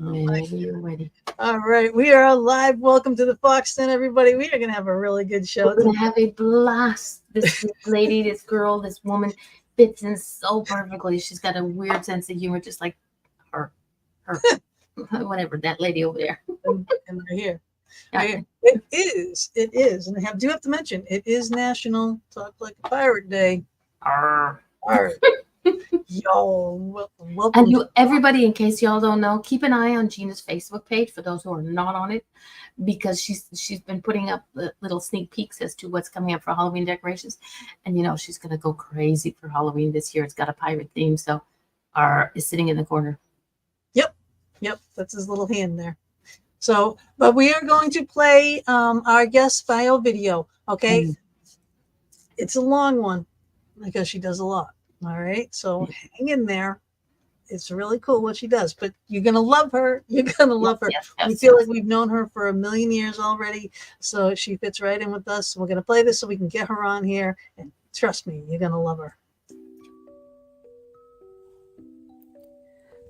Whenever you're ready. All right, we are live. Welcome to the Fox Den, everybody. We are going to have a really good show. We're going to have a blast. This lady, this girl, this woman fits in so perfectly. She's got a weird sense of humor, just like her, whatever, that lady over there. And we're here. Yeah. It is. And I do have to mention, it is National Talk Like a Pirate Day. Arr. Arr. Y'all, welcome. And everybody, in case y'all don't know, keep an eye on Gina's Facebook page for those who are not on it, because she's been putting up little sneak peeks as to what's coming up for Halloween decorations. And she's gonna go crazy for Halloween this year. It's got a pirate theme, so R is sitting in the corner. Yep, that's his little hand there. So, but we are going to play our guest bio video. Okay, It's a long one because she does a lot. All right, so hang in there. It's really cool what she does, but you're going to love her. You're going to love her. Yes, we feel like we've known her for 1,000,000 years already, so she fits right in with us. We're going to play this so we can get her on here, and trust me, you're going to love her.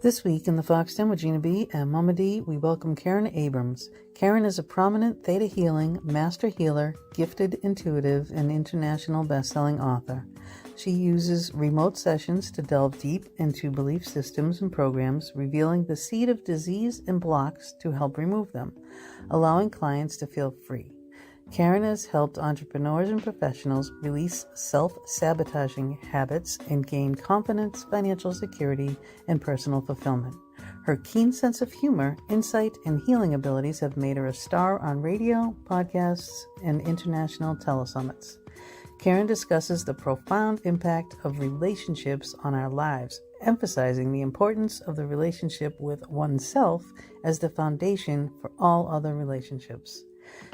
This week in the Fox Den with Gina B and Mama D, we welcome Karen Abrams. Karen is a prominent Theta Healing Master Healer, gifted intuitive, and international best-selling author. She uses remote sessions to delve deep into belief systems and programs, revealing the seed of disease and blocks to help remove them, allowing clients to feel free. Karen has helped entrepreneurs and professionals release self-sabotaging habits and gain confidence, financial security, and personal fulfillment. Her keen sense of humor, insight, and healing abilities have made her a star on radio, podcasts, and international telesummits. Karen discusses the profound impact of relationships on our lives, emphasizing the importance of the relationship with oneself as the foundation for all other relationships.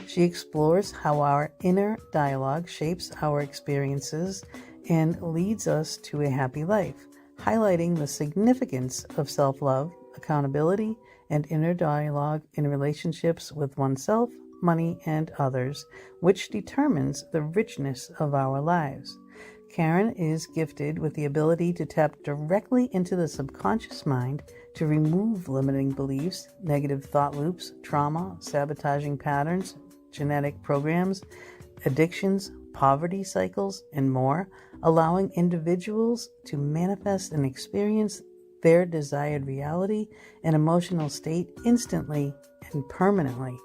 She explores how our inner dialogue shapes our experiences and leads us to a happy life, highlighting the significance of self-love, accountability, and inner dialogue in relationships with oneself, money, and others, which determines the richness of our lives. Karen is gifted with the ability to tap directly into the subconscious mind to remove limiting beliefs, negative thought loops, trauma, sabotaging patterns, genetic programs, addictions, poverty cycles, and more, allowing individuals to manifest and experience their desired reality and emotional state instantly and permanently.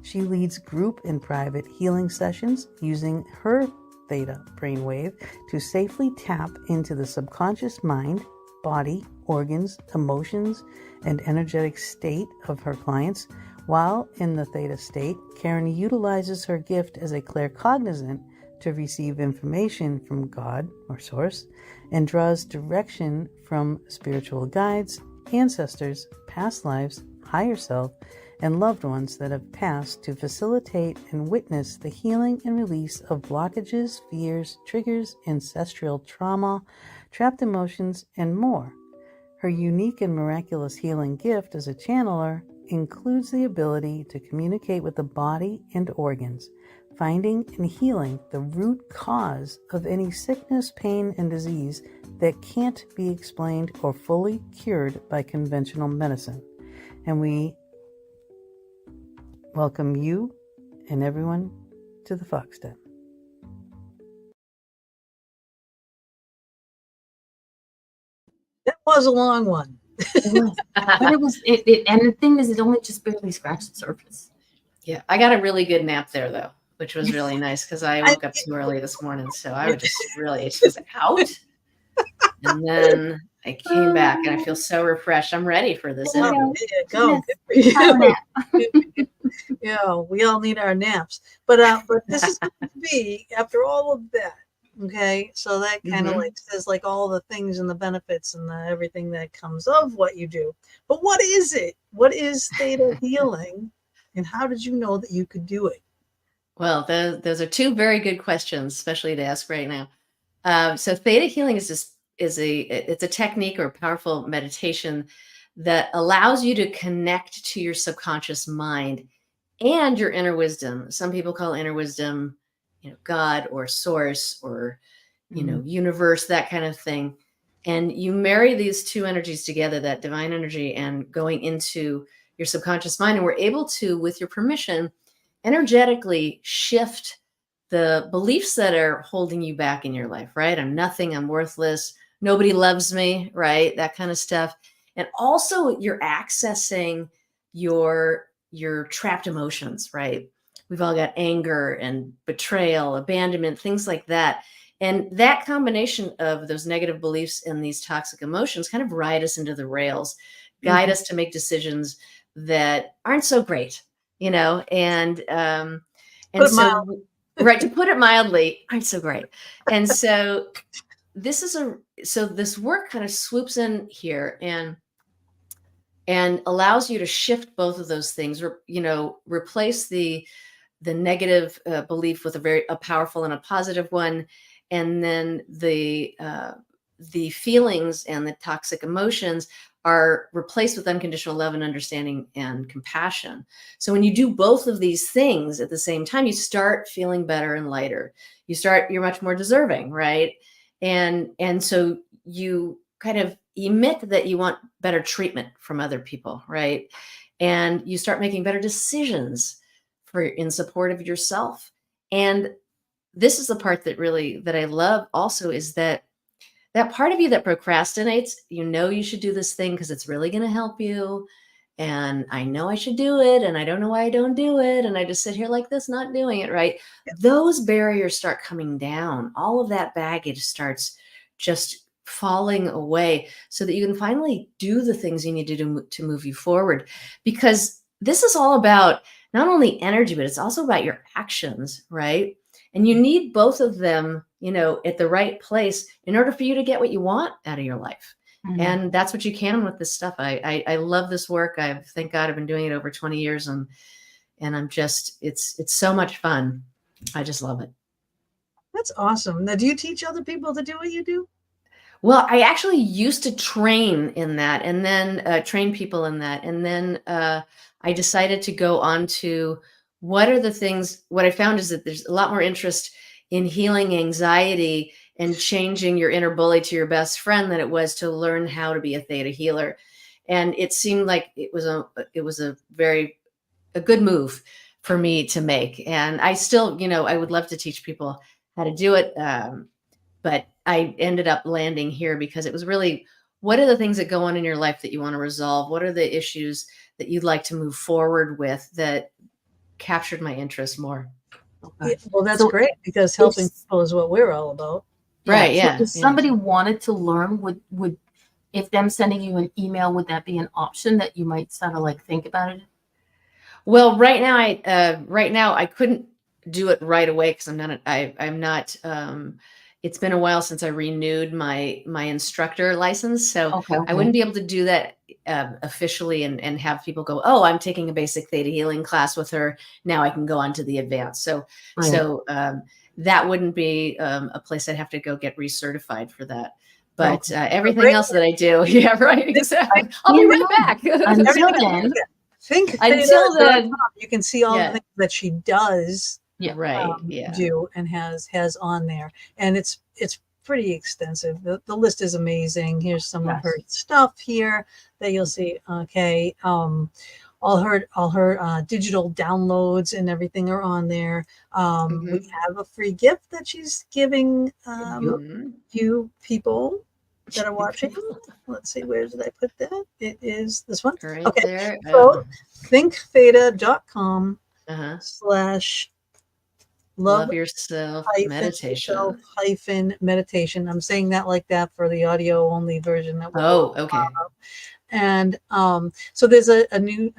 She leads group and private healing sessions using her theta brainwave to safely tap into the subconscious mind, body, organs, emotions, and energetic state of her clients. While in the theta state, Karen utilizes her gift as a claircognizant to receive information from God or Source and draws direction from spiritual guides, ancestors, past lives, higher self, and loved ones that have passed to facilitate and witness the healing and release of blockages, fears, triggers, ancestral trauma, trapped emotions, and more. Her unique and miraculous healing gift as a channeler includes the ability to communicate with the body and organs, finding and healing the root cause of any sickness, pain, and disease that can't be explained or fully cured by conventional medicine. And we welcome you and everyone to the Fox Den. That was a long one. It was. But it was, and the thing is, it only just barely scratched the surface. Yeah, I got a really good nap there, though, which was really nice because I woke up too early this morning. So I was just really, it was out. And then I came back and I feel so refreshed. I'm ready for this interview. Go. Good for you. Yeah, we all need our naps. But this is going to be, after all of that, okay? So that kind of like says like all the things and the benefits and everything that comes of what you do. But what is it? What is theta healing? And how did you know that you could do it? Well, those are two very good questions, especially to ask right now. So theta healing is a technique or a powerful meditation that allows you to connect to your subconscious mind and your inner wisdom. Some people call inner wisdom, God or source or, universe, that kind of thing. And you marry these two energies together, that divine energy and going into your subconscious mind. And we're able to, with your permission, energetically shift the beliefs that are holding you back in your life, right? I'm nothing, I'm worthless, nobody loves me, right? That kind of stuff. And also you're accessing your trapped emotions, right? We've all got anger and betrayal, abandonment, things like that. And that combination of those negative beliefs and these toxic emotions kind of ride us into the rails, guide us to make decisions that aren't so great, and so right, to put it mildly, aren't so great. And so this work kind of swoops in here and allows you to shift both of those things, replace the negative belief with a powerful and a positive one, and then the feelings and the toxic emotions are replaced with unconditional love and understanding and compassion. So when you do both of these things at the same time, you start feeling better and lighter. You're much more deserving, right? And so you kind of emit that you want better treatment from other people, right? And you start making better decisions in support of yourself. And this is the part that I love also, is that part of you that procrastinates, you should do this thing because it's really going to help you. And I know I should do it. And I don't know why I don't do it. And I just sit here like this, not doing it, right? Yeah. Those barriers start coming down. All of that baggage starts just falling away so that you can finally do the things you need to do to move you forward. Because this is all about not only energy, but it's also about your actions, right? And you need both of them, at the right place in order for you to get what you want out of your life. Mm-hmm. And that's what you can with this stuff. I love this work. Thank God I've been doing it over 20 years and I'm just, it's so much fun. I just love it. That's awesome. Now, do you teach other people to do what you do? Well, I actually used to train in that and then train people in that. And then I decided to go on to what I found is that there's a lot more interest in healing anxiety and changing your inner bully to your best friend than it was to learn how to be a theta healer. And it seemed like it was a good move for me to make. And I still, I would love to teach people how to do it. But I ended up landing here because it was really, what are the things that go on in your life that you want to resolve? What are the issues that you'd like to move forward with that captured my interest more? Yeah, well, that's great, because helping people is what we're all about. Right. Yeah. So if somebody wanted to learn, would if them sending you an email, would that be an option that you might sort of like think about it? Well, right now I couldn't do it right away because I'm not. It's been a while since I renewed my instructor license, so okay. I wouldn't be able to do that officially and have people go, oh, I'm taking a basic theta healing class with her. Now I can go on to the advanced. So that wouldn't be a place I'd have to go get recertified for that. But everything else that I do, yeah, right. Exactly. I'll be right back. Until then, until then, you can see all the things that she does. Yeah, do and has on there, and it's pretty extensive. The list is amazing. Here's some of her stuff here that you'll see. Okay, all her digital downloads and everything are on there. We have a free gift that she's giving you people that are watching. Let's see, where did I put that? It is this one. Right okay, there. so thinktheta.com / Love yourself meditation. Meditation. I'm saying that like that for the audio only version. Okay. And so there's a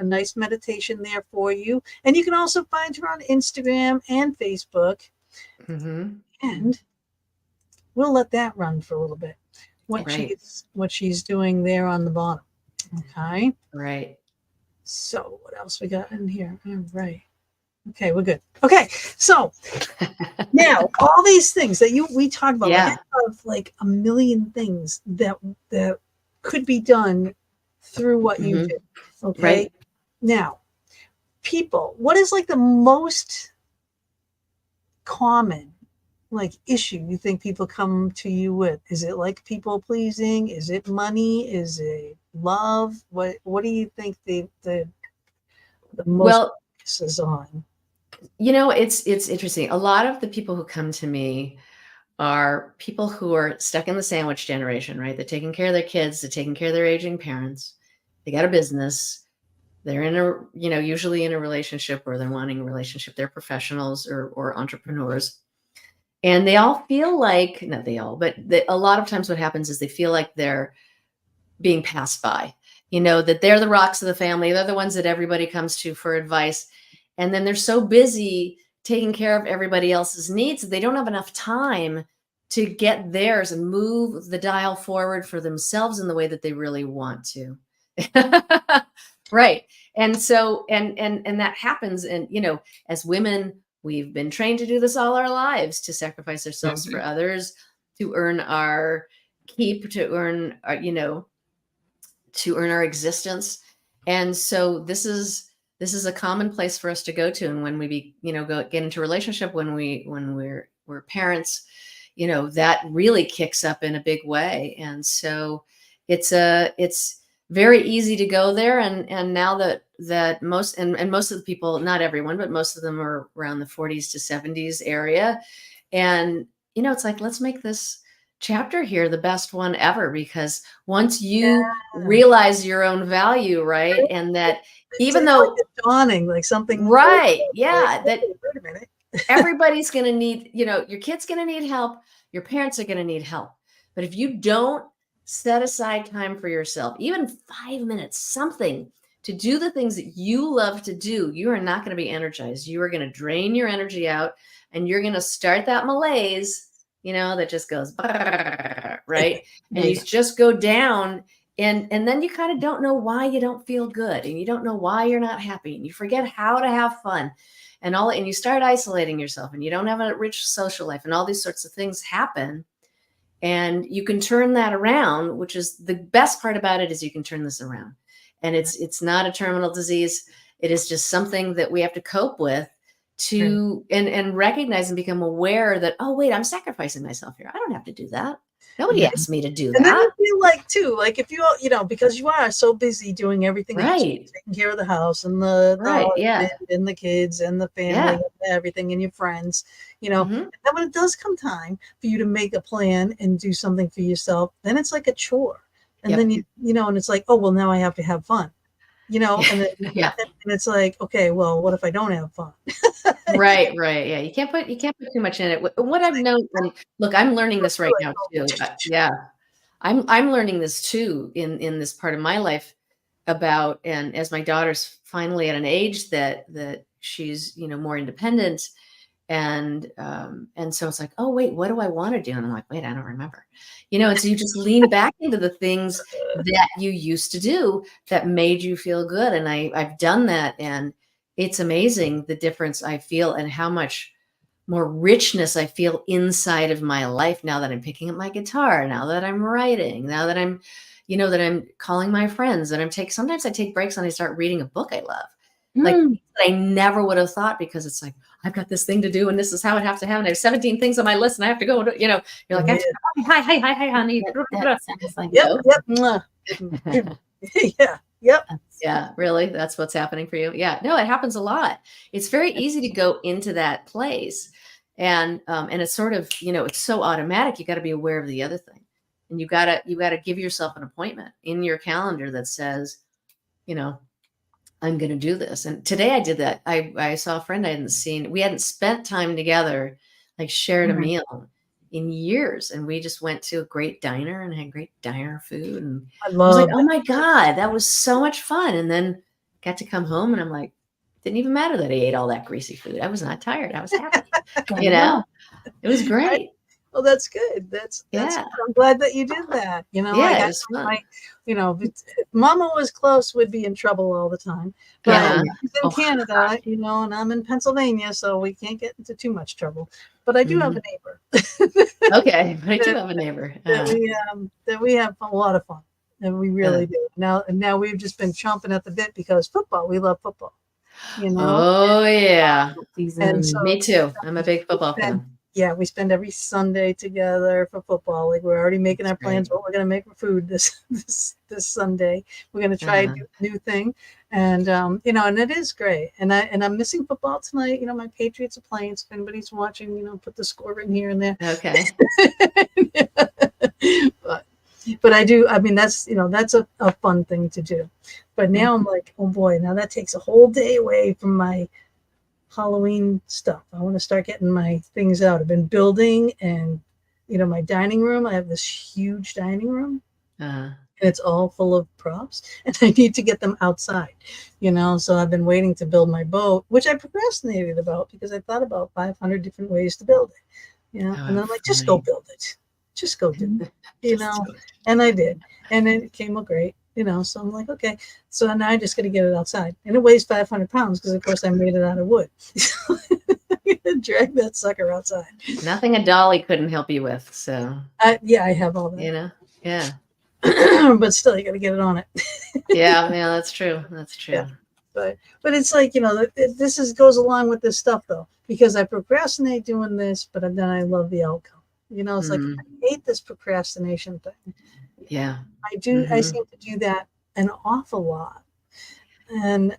nice meditation there for you, and you can also find her on Instagram and Facebook. And we'll let that run for a little bit. What she's doing there on the bottom. Okay. Right. So what else we got in here? All right. Okay, we're good. Okay, so now all these things that we talked about, we have like a million things that could be done through what you do. Okay, right. Now, people, what is like the most common like issue you think people come to you with? Is it like people pleasing? Is it money? Is it love? What do you think the most Well, focus is on? it's interesting. A lot of the people who come to me are people who are stuck in the sandwich generation, right? They're taking care of their kids, they're taking care of their aging parents, they got a business, they're in a, usually in a relationship, or they're wanting a relationship, they're professionals or entrepreneurs. And they all feel like, not they all, but a lot of times what happens is they feel like they're being passed by, that they're the rocks of the family. They're the ones that everybody comes to for advice. And then they're so busy taking care of everybody else's needs that they don't have enough time to get theirs and move the dial forward for themselves in the way that they really want to. Right. And so, and that happens. And, as women, we've been trained to do this all our lives, to sacrifice ourselves for others, to earn our keep, to earn our, to earn our existence. And so this is a common place for us to go to. And when we get into a relationship, when we're parents, that really kicks up in a big way. And so it's very easy to go there. And now that most of the people, not everyone, but most of them are around the 40s to 70s area. And, it's like, let's make this chapter here the best one ever, because once you realize your own value, right? And that even though like it's dawning, like something, right. Yeah. like, That wait a minute. everybody's going to need, your kid's going to need help. Your parents are going to need help. But if you don't set aside time for yourself, even 5 minutes, something to do the things that you love to do, you are not going to be energized. You are going to drain your energy out, and you're going to start that malaise, that just goes, right? And you just go down, and then you kind of don't know why you don't feel good, and you don't know why you're not happy, and you forget how to have fun. And you start isolating yourself, and you don't have a rich social life, and all these sorts of things happen. And you can turn that around, which is the best part about it, is you can turn this around. And it's not a terminal disease. It is just something that we have to cope with and recognize and become aware that, oh, wait, I'm sacrificing myself here. I don't have to do that. Nobody asked me to do that. And then you feel like, too, like if you, because you are so busy doing everything else, taking care of the house and the husband and the kids and the family and everything and your friends, and then when it does come time for you to make a plan and do something for yourself, then it's like a chore. And then and it's like, oh, well, now I have to have fun. And then, and it's like, okay, well, what if I don't have fun? Right. Yeah. You can't put too much in it. What I've known, and look, I'm learning this right now too. I'm learning this too in this part of my life about, and as my daughter's finally at an age that she's, more independent. And so it's like, oh, wait, what do I want to do? And I'm like, wait, I don't remember, and so you just lean back into the things that you used to do that made you feel good. And I've done that. And it's amazing the difference I feel and how much more richness I feel inside of my life now that I'm picking up my guitar, now that I'm writing, now that I'm, that I'm calling my friends, that sometimes I take breaks and I start reading a book I love. Like I never would have thought, because it's like, I've got this thing to do and this is how it has to happen. I have 17 things on my list and I have to go, you're like, hi, honey. That sounds like Yeah, really? That's what's happening for you? Yeah, no, it happens a lot. It's very easy to go into that place. And it's sort of, it's so automatic. You got to be aware of the other thing. And you got to give yourself an appointment in your calendar that says, I'm going to do this. And today I did that. I saw a friend I hadn't seen. We hadn't spent time together, like shared a meal in years. And we just went to a great diner and had great diner food. And I was like, oh my God, that was so much fun. And then got to come home and I'm like, didn't even matter that I ate all that greasy food. I was not tired. I was happy. It was great. Well, that's good. That's I'm glad that you did that. It was fun. Mama was close, would be in trouble all the time. But she's in Canada, and I'm in Pennsylvania, so we can't get into too much trouble. But I do have a neighbor. Okay, but I do have a neighbor. That we have a lot of fun, and we really do. Now we've just been chomping at the bit because football. We love football. Oh yeah, and so, me too. I'm a big football fan. Yeah, we spend every Sunday together for football. Like we're already making our plans what we're gonna make for food this Sunday. We're gonna try a new thing, and and it is great. And I'm missing football tonight. My Patriots are playing. So if anybody's watching, put the score in here and there. Okay. But I do. I mean, that's a fun thing to do. But now I'm like, oh boy, now that takes a whole day away from my Halloween stuff. I want to start getting my things out. I've been building, and my dining room. I have this huge dining room, and it's all full of props, and I need to get them outside. So I've been waiting to build my boat, which I procrastinated about because I thought about 500 different ways to build it. And I'm like, just go build it, just go do it. And I did, and it came out great. So I'm like, okay. So now I just got to get it outside. And it weighs 500 pounds because, of course, I made it out of wood. I'm going to drag that sucker outside. Nothing a dolly couldn't help you with. So, yeah, I have all that. Yeah. But still, you got to get it on it. Yeah, that's true. That's true. Yeah. But it's like, this goes along with this stuff, though, because I procrastinate doing this, but then I love the outcome. It's like, I hate this procrastination thing. Yeah. I do. I seem to do that an awful lot, and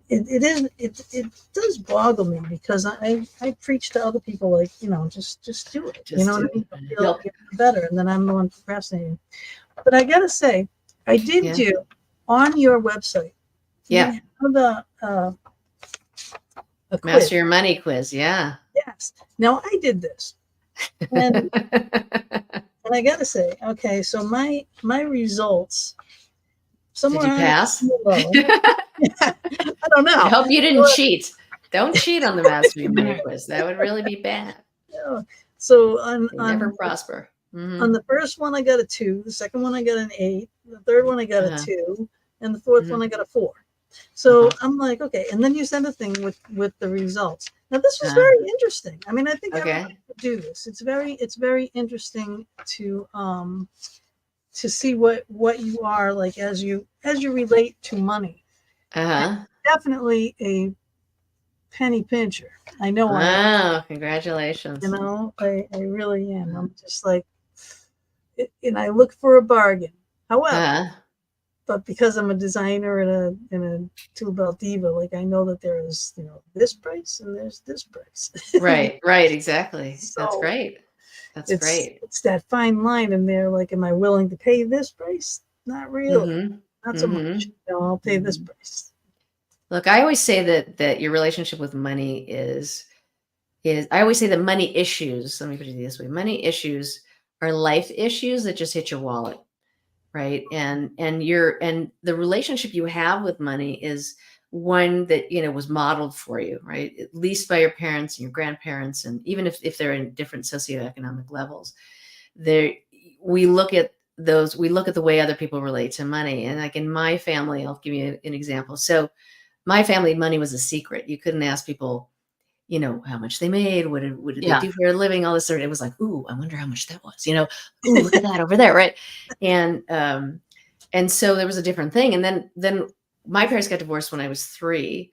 it does boggle me because I preach to other people like just do it. What I mean? You'll get better, and then I'm the one procrastinating. But I gotta say, I did do on your website. Yeah. The a quiz. Master Your Money quiz. Yeah. Yes. Now I did this, and. And I gotta say, okay, so my results somewhere. Did you pass? I don't know. I hope you didn't cheat. Don't cheat on the Master Your Money quiz. That would really be bad. Yeah. So on never prosper. On the first one I got a 2, the second one I got an 8, the third one I got a 2, and the fourth one I got a 4. So I'm like, okay, and then you send a thing with the results. Now this was very interesting. I mean, I think everyone could do this. It's very interesting to see what you are like as you relate to money. Definitely a penny pincher. I know. Wow! Congratulations. I really am. I'm just like, and I look for a bargain. However. But because I'm a designer and a tool belt diva, like I know that there is, this price and there's this price. Right, exactly. So that's great. That's great. It's that fine line in there. Like, am I willing to pay this price? Not really. Not so much. I'll pay this price. Look, I always say that your relationship with money is I always say that money issues. Let me put it this way: money issues are life issues that just hit your wallet. Right. And the relationship you have with money is one that, was modeled for you, right? At least by your parents and your grandparents. And even if they're in different socioeconomic levels, we look at the way other people relate to money. And like in my family, I'll give you an example. So my family, money was a secret. You couldn't ask people, how much they made, what did they do for a living, all this sort of, it was like, ooh, I wonder how much that was, ooh, look at that over there. Right. And so there was a different thing. And then my parents got divorced when I was 3.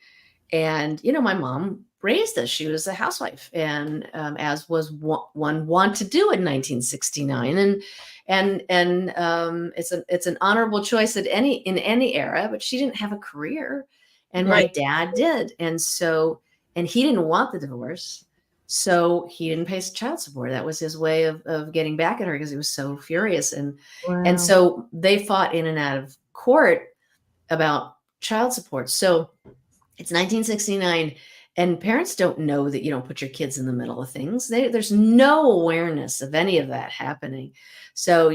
And, my mom raised us. She was a housewife, and as was one want to do in 1969. And it's an honorable choice in any era, but she didn't have a career, and my dad did. And he didn't want the divorce, so he didn't pay child support. That was his way of getting back at her because he was so furious. And so they fought in and out of court about child support. So it's 1969, and parents don't know that you don't put your kids in the middle of things. There's no awareness of any of that happening. So,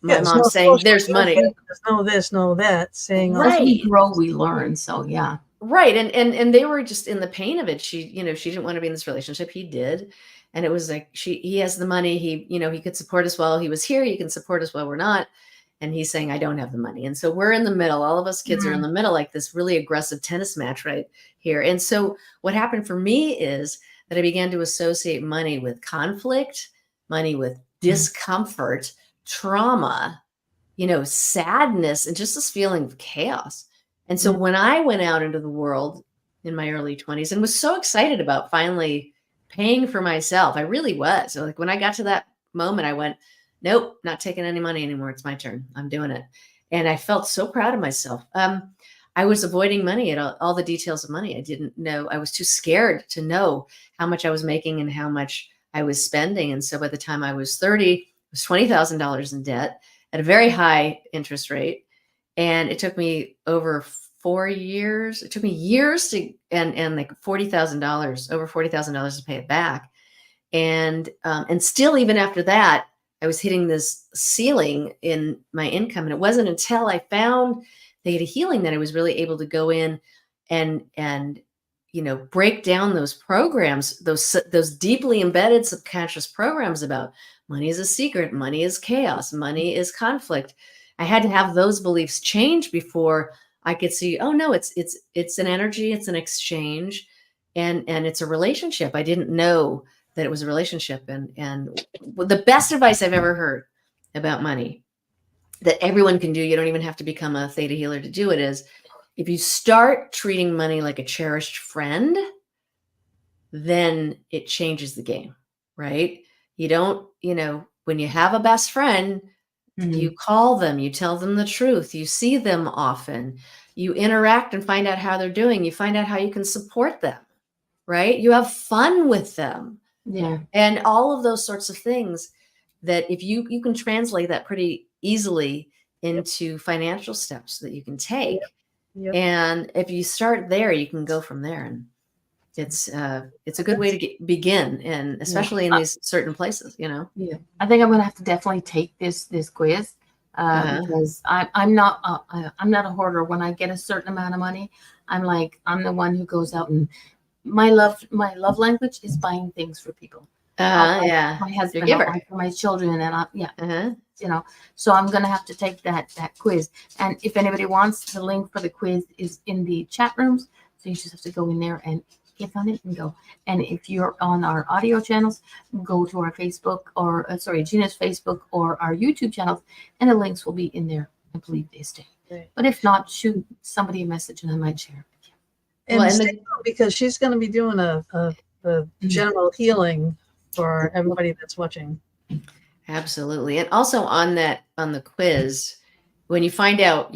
my mom's saying there's money. There's no this, no that. Saying, as we grow, we learn. So yeah. Right. And they were just in the pain of it. She didn't want to be in this relationship. He did. And it was like, he has the money. He could support us while he was here. He can support us while we're not. And he's saying, I don't have the money. And so we're in the middle. All of us kids are in the middle, like this really aggressive tennis match right here. And so what happened for me is that I began to associate money with conflict, money with discomfort, trauma, sadness, and just this feeling of chaos. And so when I went out into the world in my early 20s and was so excited about finally paying for myself. I really was. So like when I got to that moment, I went, nope, not taking any money anymore. It's my turn. I'm doing it. And I felt so proud of myself. I was avoiding money at all the details of money. I didn't know. I was too scared to know how much I was making and how much I was spending. And so by the time I was 30, I was $20,000 in debt at a very high interest rate. And it took me over 4 years. It took me years to, and like $40,000, over $40,000 to pay it back. And still, even after that, I was hitting this ceiling in my income. And it wasn't until I found Theta Healing that I was really able to go in and break down those programs, those deeply embedded subconscious programs about money is a secret, money is chaos, money is conflict. I had to have those beliefs change before I could see, oh no, it's an energy, it's an exchange, and it's a relationship. I didn't know that it was a relationship. And the best advice I've ever heard about money that everyone can do, you don't even have to become a Theta healer to do it, is if you start treating money like a cherished friend, then it changes the game, right? You don't, when you have a best friend, you call them, you tell them the truth, you see them often, you interact and find out how they're doing, you find out how you can support them, right? You have fun with them. Yeah. And all of those sorts of things that if you can translate that pretty easily into financial steps that you can take. Yep. And if you start there, you can go from there. And it's a good way to begin, and especially in these certain places, Yeah. I think I'm going to have to definitely take this quiz because I'm not a hoarder. When I get a certain amount of money, I'm the one who goes out, and my love language is buying things for people. Yeah. My husband, You're a I'll buy giver. for my children, and so I'm going to have to take that quiz. And if anybody wants, the link for the quiz is in the chat rooms. So you just have to go in there and click on it and go. And if you're on our audio channels, go to our Facebook or Gina's Facebook or our YouTube channels, and the links will be in there. I believe they stay. Right. But if not, shoot somebody a message and I might share it. And Well, stay tuned, because she's going to be doing a general healing for everybody that's watching. Absolutely. And also on the quiz, when you find out,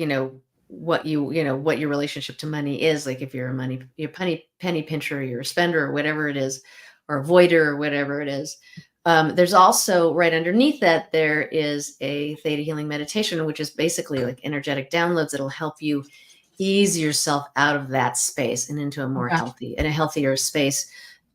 what what your relationship to money is, like if you're a penny pincher, you're a spender, or whatever it is, or avoider, or whatever it is. There's also right underneath that, there is a Theta Healing meditation, which is basically like energetic downloads that'll help you ease yourself out of that space and into a more healthier space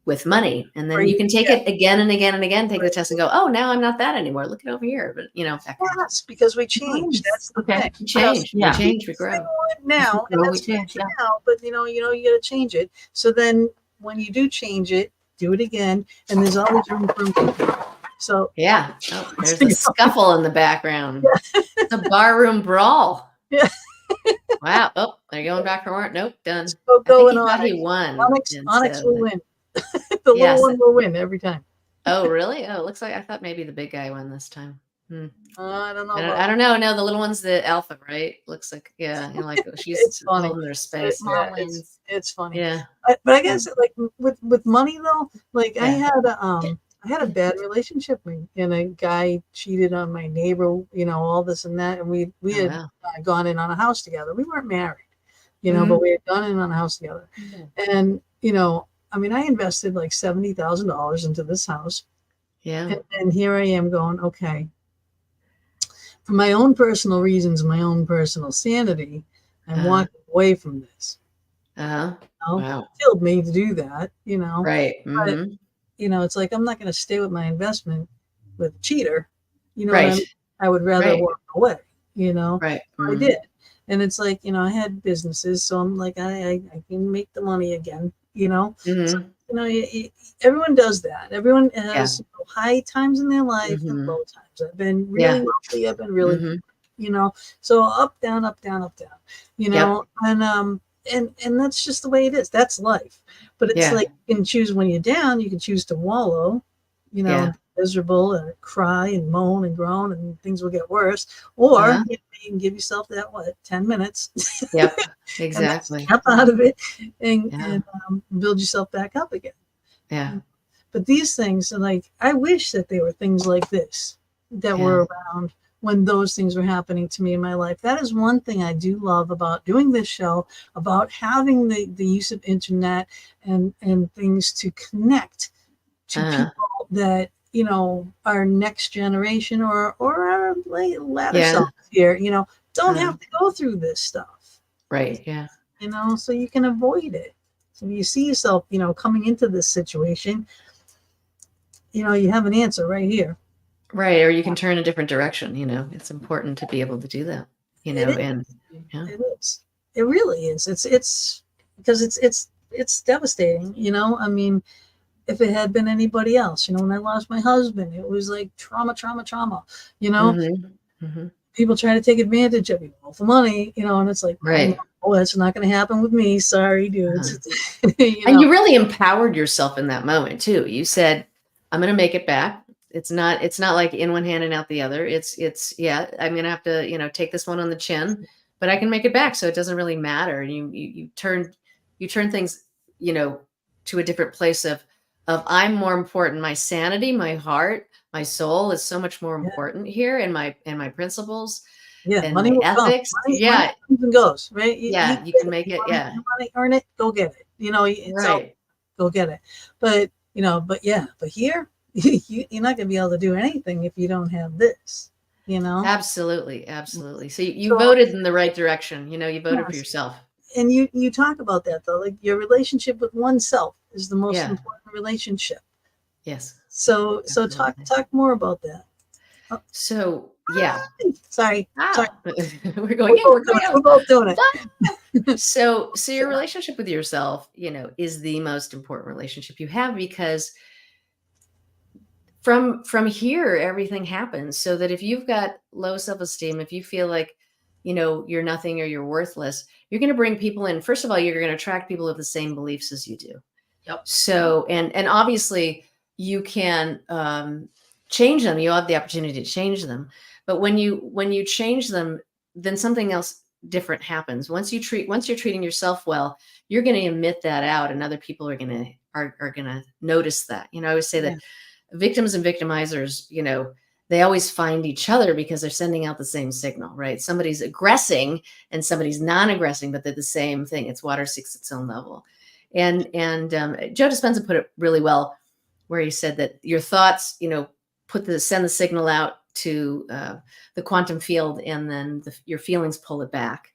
with money. And then you can take it again and again and again, take the test and go, oh, now I'm not not anymore. Look it over here. But Yes, because we change. That's the thing. we change. Yeah. We change, we grow. Now, and that's change, yeah. now, but you got to change it. So then when you do change it, do it again, and there's always room for improvement. So Yeah. Oh, there's a scuffle in the background. It's a barroom brawl. Yeah. Wow. Oh, they're going back for more. Nope, done. so I going think he on. thought he won. Onyx And will so- win. The Yes. little one will win every time. Oh, really? Oh, it looks like I thought maybe the big guy won this time. I don't know. I don't know. No, the little one's the alpha, right? Looks like, she's It's funny. holding their space. It's funny. Yeah. But I guess like with money though, like I had a bad relationship, and a guy cheated on my neighbor, all this and that, and we had gone in on a house together. We weren't married, but we had gone in on a house together, and I invested like $70,000 into this house, and here I am going, okay, for my own personal reasons, my own personal sanity, I'm walking away from this. Wow. It killed me to do that, Right. But, it's like, I'm not going to stay with my investment with a cheater, Right. what I mean? I would rather walk away, Right. I did. And it's like, I had businesses, so I'm like, I can make the money again, So, everyone does that. Everyone has high times in their life and low times. I've been really wealthy. I've been really, so up, down, up, down, up, down, and that's just the way it is. That's life. But it's like, you can choose when you're down, you can choose to wallow, miserable and cry and moan and groan, and things will get worse. Or you can give yourself that 10 minutes. Yep, exactly. Snap out of it and build yourself back up again. Yeah. But these things are like, I wish that they were things like this that were around when those things were happening to me in my life. That is one thing I do love about doing this show, about having the use of internet and things to connect to people that, you know, our next generation or our latter self here, you know, don't have to go through this stuff. Right. Yeah. You know, so you can avoid it. So if you see yourself, you know, coming into this situation, you know, you have an answer right here. Right. Or you can turn a different direction. You know, it's important to be able to do that, you know, and it is. It really is. It's because it's devastating, you know. I mean, if it had been anybody else, you know, when I lost my husband, it was like trauma, you know. People try to take advantage of you for money, you know, and it's like, right. Oh, that's not going to happen with me. Sorry, dudes. You know? And you really empowered yourself in that moment too. You said, I'm going to make it back. It's not like in one hand and out the other. It's yeah, I'm going to have to, you know, take this one on the chin, but I can make it back. So it doesn't really matter. And you turn things, you know, to a different place of I'm more important. My sanity, my heart, my soul is so much more important here, and my principles. Yeah, and money my will ethics. Money comes and goes, right? You can make it. Yeah, money, earn it, go get it. You know, right. Go get it. But you know, but here, you're not going to be able to do anything if you don't have this. You know, absolutely. So you voted in the right direction. You know, you voted for yourself. And you talk about that though, like your relationship with oneself is the most important relationship. Yes. So talk more about that. So yeah. Sorry. We're going. We're both doing it. So your relationship with yourself, you know, is the most important relationship you have, because from here everything happens. So that if you've got low self-esteem, if you feel like, you know, you're nothing or you're worthless, you're going to bring people in. First of all, you're going to attract people with the same beliefs as you do. Yep. So and obviously you can change them. You have the opportunity to change them. But when you change them, then something else different happens. Once you're treating yourself well, you're going to emit that out, and other people are going to notice that. You know, I always say that victims and victimizers, you know, they always find each other because they're sending out the same signal, right? Somebody's aggressing and somebody's non-aggressing, but they're the same thing. It's water seeks its own level. And Joe Dispenza put it really well, where he said that your thoughts, you know, send the signal out to the quantum field, and then your feelings pull it back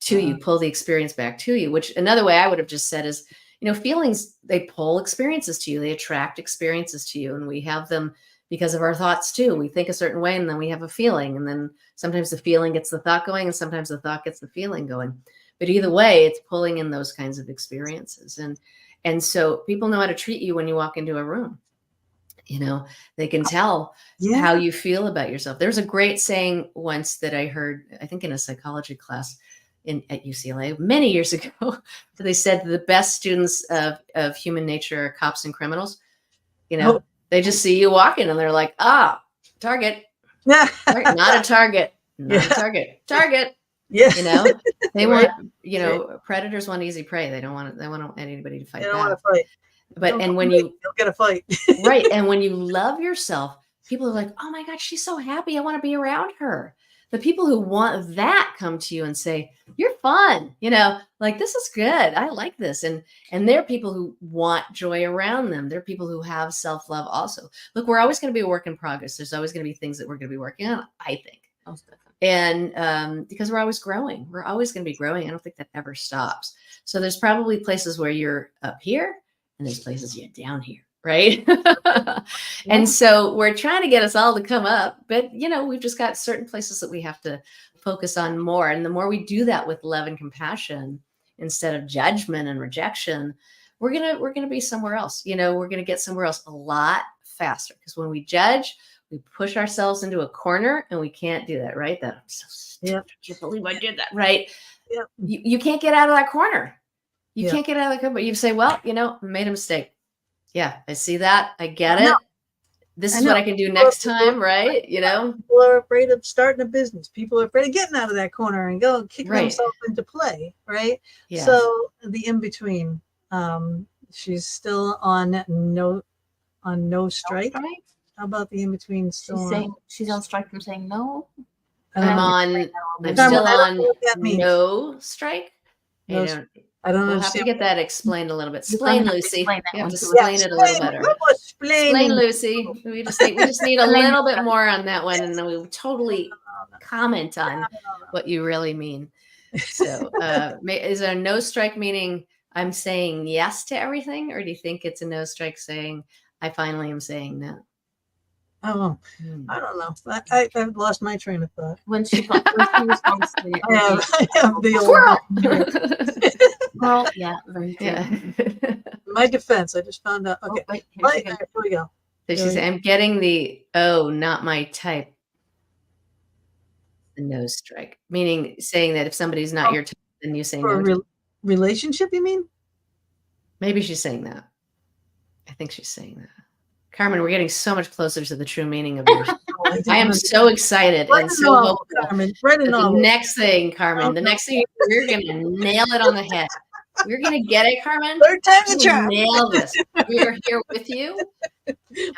to you, pull the experience back to you. Which another way I would have just said is, you know, feelings, they pull experiences to you, they attract experiences to you, and we have them because of our thoughts too. We think a certain way, and then we have a feeling, and then sometimes the feeling gets the thought going, and sometimes the thought gets the feeling going. But either way, it's pulling in those kinds of experiences, and so people know how to treat you when you walk into a room. You know, they can tell how you feel about yourself. There's a great saying once that I heard, I think in a psychology class at UCLA many years ago, where they said the best students of human nature are cops and criminals. You know, they just see you walking and they're like, target. Right, not a target. Not a target. Target. Yeah. You know, they want, you know, predators want easy prey. They want anybody to fight. They don't want to fight. But when you'll get a fight. Right. And when you love yourself, people are like, oh my God, she's so happy. I want to be around her. The people who want that come to you and say, you're fun, you know, like, this is good. I like this. And they're people who want joy around them. They're people who have self-love also. Look, we're always going to be a work in progress. There's always going to be things that we're going to be working on, I think. And because we're always growing, we're always going to be growing. I don't think that ever stops. So there's probably places where you're up here, and there's places you're down here, right? And so we're trying to get us all to come up, but you know, we've just got certain places that we have to focus on more. And the more we do that with love and compassion instead of judgment and rejection, we're gonna be somewhere else. You know, we're gonna get somewhere else a lot faster, because when we judge, we push ourselves into a corner, and we can't do that, right? That I'm so stupid. I can't believe I did that, right? Yep. You can't get out of that corner. You can't get out of the corner, but you say, well, you know, I made a mistake. Yeah, I see that. I get it. This is what I can do next time, right? You know, people are afraid of starting a business. People are afraid of getting out of that corner and go kick themselves into play, right? Yeah. So the in between, she's still on no on no No strike. strike? How about the in-between still She's on? saying she's on strike from saying no. I'm Um, on. Carmen, I'm Carmen, still I don't on know what that means. no strike. No, I don't. I don't We'll have to understand. get that explained a little bit. You're gonna Explain, have to Lucy. explain that You have one to to us. explain it a little better. Explain, Explain. Lucy. We just need a little bit more on that one, and then we totally comment on what you really mean. So, is there a no strike meaning I'm saying yes to everything, or do you think it's a no strike saying I finally am saying no? Oh, I don't know. I've lost my train of thought. When she was going to say it, I have the old. well, yeah, very true. Yeah. In my defense, I just found out. Okay, Oh, wait, here we go. So she said, I'm getting the, oh, not my type. The no strike, meaning saying that if somebody's not your type, then you say For no. a relationship, you mean? Maybe she's saying that. I think she's saying that. Carmen, we're getting so much closer to the true meaning of yours. I am so excited and so vocal. Carmen, the next thing, Carmen, the next thing, we're going to nail it on the head. We're going to get it, Carmen. Third time's a charm. Nail this. We are here with you.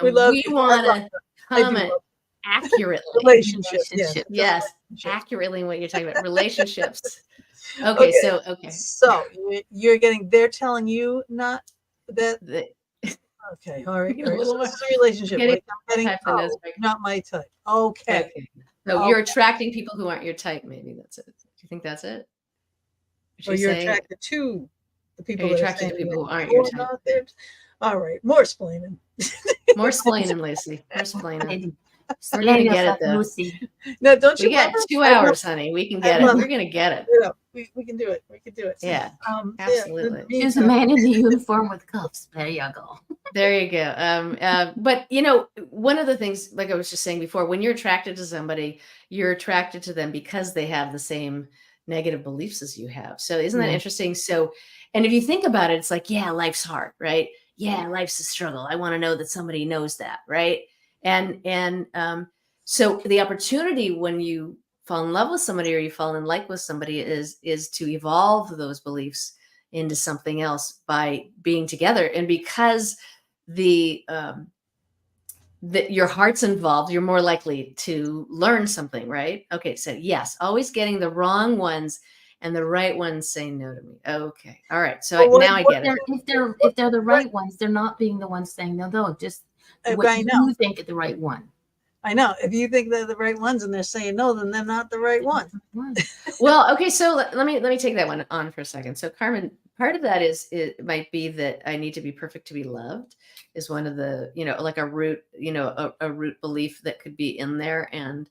We love you. Want to comment accurately. Relationships. Yes. Accurately in what you're talking about. Relationships. Okay. So you're getting, they're telling you not that. Okay, all right. So this is a relationship. Not my type. Okay. So you're attracting people who aren't your type. Maybe that's it. Do you think that's it? Or you're attracted to the people. You're attracted to people who aren't your type. All right, more explaining. More explaining, Lucy. More explaining. We're gonna get it though. No, don't you? We got 2 hours, honey. We can get it. We're gonna get it. Yeah, we can do it. We can do it. Yeah, absolutely. Here's a man in the uniform with cuffs. There you go. There you go. But one of the things, like I was just saying before, when you're attracted to somebody, you're attracted to them because they have the same negative beliefs as you have. So isn't that interesting? So, and if you think about it, it's like, yeah, life's hard, right? Yeah, life's a struggle. I want to know that somebody knows that, right? And so the opportunity when you fall in love with somebody or you fall in like with somebody is to evolve those beliefs into something else by being together. And because that your heart's involved, you're more likely to learn something, right? Okay, so yes, always getting the wrong ones and the right ones saying no to me. Okay, all right. So now I get it. If they're the right ones, they're not being the ones saying no. Though just what you think is the right one. I know. If you think they're the right ones and they're saying no, then they're not the right one. Well, okay. So let me take that one on for a second. So Carmen, part of that it might be that I need to be perfect to be loved is one of the, like a root, a root belief that could be in there. And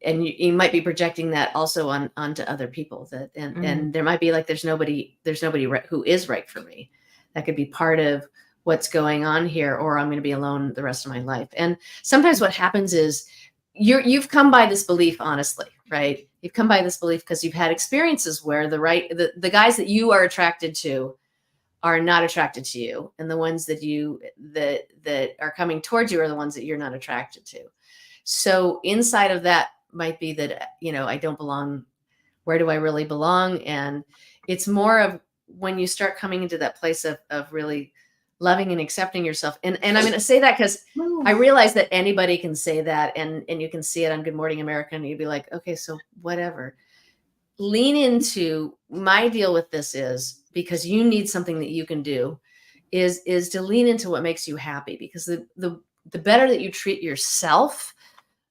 you might be projecting that also onto other people and there might be like, there's nobody who is right for me. That could be part of what's going on here, or I'm going to be alone the rest of my life. And sometimes what happens is you've come by this belief, honestly, right? You've come by this belief because you've had experiences where the guys that you are attracted to are not attracted to you. And the ones that are coming towards you are the ones that you're not attracted to. So inside of that might be that, I don't belong. Where do I really belong? And it's more of when you start coming into that place of really loving and accepting yourself. And I'm going to say that because I realize that anybody can say that and you can see it on Good Morning America and you'd be like, okay, so whatever. Lean into my deal with this is because you need something that you can do is to lean into what makes you happy, because the better that you treat yourself,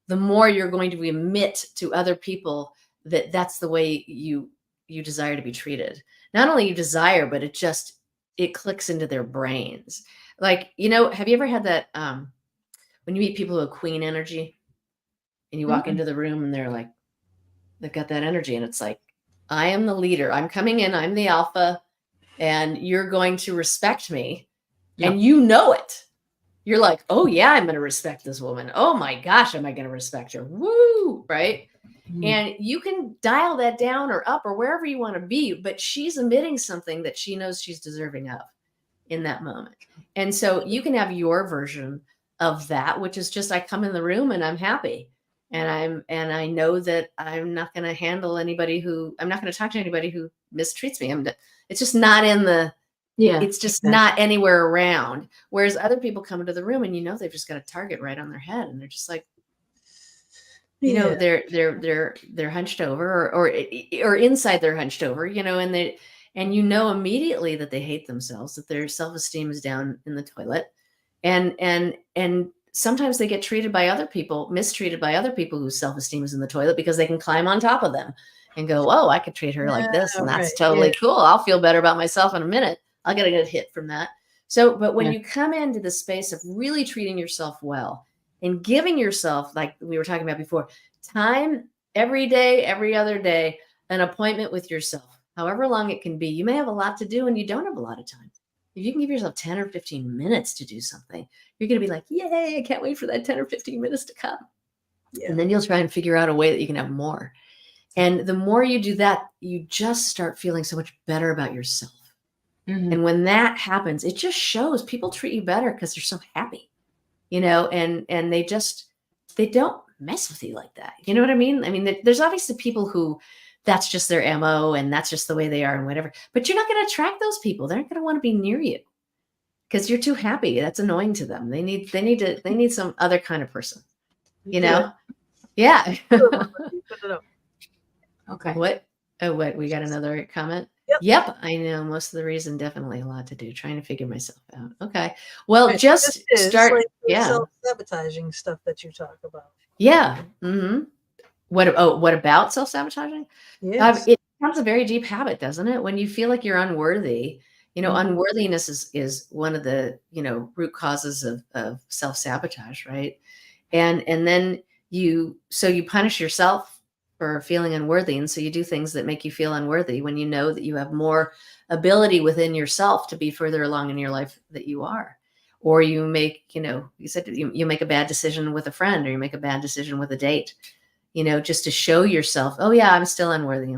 the more you're going to emit to other people that's the way you desire to be treated. Not only you desire, but it clicks into their brains. Like, have you ever had that when you meet people who have queen energy and you walk into the room and they're like, they've got that energy and it's like, I am the leader. I'm coming in, I'm the alpha, and you're going to respect me. Yeah. And you know it. You're like, oh yeah, I'm going to respect this woman. Oh my gosh, am I going to respect her? Woo, right? And you can dial that down or up or wherever you want to be, but she's emitting something that she knows she's deserving of in that moment. And so you can have your version of that, which is just, I come in the room and I'm happy. And I know that I'm not going to talk to anybody who mistreats me. It's just not in the Yeah. It's just exactly. not anywhere around. Whereas other people come into the room and they've just got a target right on their head, and they're just like, Yeah. they're hunched over, or inside they're hunched over, and immediately that they hate themselves, that their self-esteem is down in the toilet, and sometimes they get mistreated by other people whose self-esteem is in the toilet, because they can climb on top of them and go, oh, I could treat her like this, and that's totally cool. I'll feel better about myself in a minute. I'll get a good hit from that. So, but when you come into the space of really treating yourself well and giving yourself, like we were talking about before, time every day, every other day, an appointment with yourself, however long it can be. You may have a lot to do and you don't have a lot of time. If you can give yourself 10 or 15 minutes to do something, you're going to be like, yay, I can't wait for that 10 or 15 minutes to come. Yeah. And then you'll try and figure out a way that you can have more. And the more you do that, you just start feeling so much better about yourself. Mm-hmm. And when that happens, it just shows people treat you better because they're so happy, and they don't mess with you like that. You know what I mean? I mean, there's obviously people who that's just their MO and that's just the way they are and whatever, but you're not going to attract those people. They're not going to want to be near you because you're too happy. That's annoying to them. They need some other kind of person, Yeah. Okay. What? Oh, what? We got another comment? Yep. I know most of the reason, definitely a lot to do, trying to figure myself out. Okay. Well, just start. Like self-sabotaging stuff that you talk about. Yeah. Mm-hmm. What about self-sabotaging? Yes. It becomes a very deep habit, doesn't it? When you feel like you're unworthy, unworthiness is one of the, root causes of self-sabotage, right? And then you punish yourself for feeling unworthy. And so you do things that make you feel unworthy when you know that you have more ability within yourself to be further along in your life that you are. Or you make, you said you make a bad decision with a friend, or you make a bad decision with a date, just to show yourself, oh yeah, I'm still unworthy.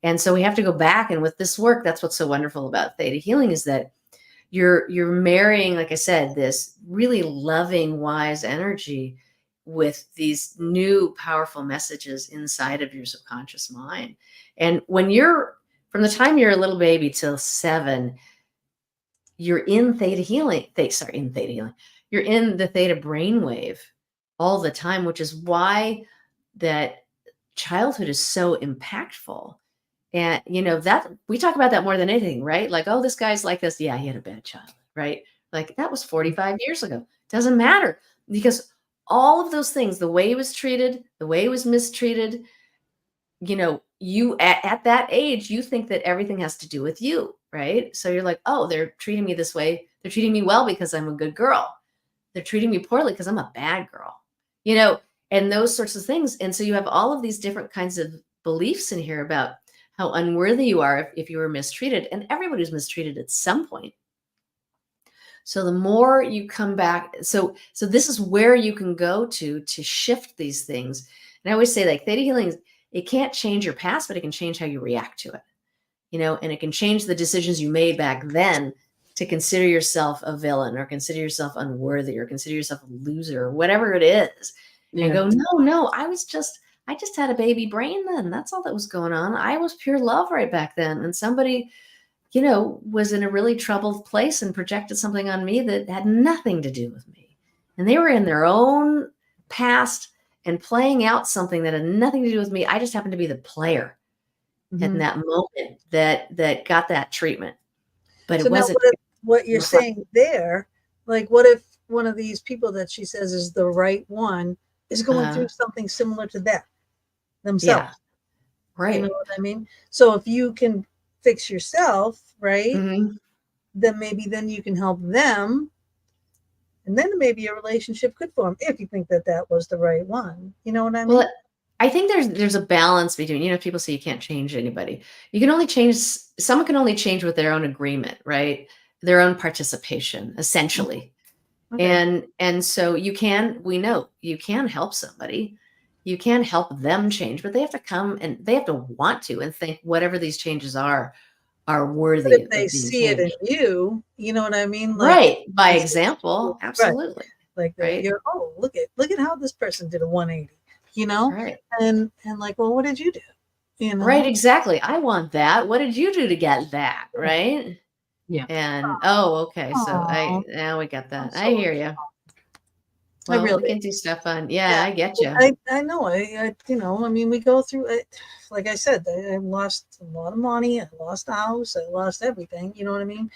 And so we have to go back. And with this work, that's what's so wonderful about theta healing, is that you're marrying, like I said, this really loving, wise energy with these new powerful messages inside of your subconscious mind. And when from the time you're a little baby till 7, you're in theta healing. You're in the theta brainwave all the time, which is why that childhood is so impactful. And, that we talk about that more than anything, right? Like, oh, this guy's like this. Yeah, he had a bad childhood, right? Like that was 45 years ago. Doesn't matter, because all of those things, the way he was treated, the way he was mistreated, you at that age, you think that everything has to do with you, right? So you're like, oh, they're treating me this way. They're treating me well because I'm a good girl. They're treating me poorly because I'm a bad girl, and those sorts of things. And so you have all of these different kinds of beliefs in here about how unworthy you are if you were mistreated, and everybody's mistreated at some point. So the more you come back, so this is where you can go to shift these things. And I always say, like, theta healing, it can't change your past, but it can change how you react to it, and it can change the decisions you made back then to consider yourself a villain, or consider yourself unworthy, or consider yourself a loser, or whatever it is. And go, no, I just had a baby brain then. That's all that was going on. I was pure love right back then. And somebody, was in a really troubled place and projected something on me that had nothing to do with me. And they were in their own past and playing out something that had nothing to do with me. I just happened to be the player in that moment that got that treatment. But so it wasn't. What you're saying there, like, what if one of these people that she says is the right one is going through something similar to that themselves? Yeah. Right. You know what I mean? So if you can fix yourself, right, then maybe then you can help them, and then maybe a relationship could form if you think that was the right one. You know what I mean? Well, I think there's a balance between, people say you can't change anybody. You can only change, someone can only change with their own agreement, right? Their own participation, essentially. Okay. And so we know you can help somebody. You can help them change, but they have to come and they have to want to and think whatever these changes are worthy. But if they see it in you, you know what I mean? Like, right. By example. Absolutely. Right. Like, you're, oh, look at how this person did a 180, Right. And like, well, what did you do? Right. Exactly. I want that. What did you do to get that? Right. Yeah. And okay, so Aw, now we got I'm that. I so hear you. I Well, we really can do stuff on. Yeah, yeah. I get you. I know. I mean, we go through it. Like I said, I lost a lot of money. I lost a house. I lost everything. You know what I mean?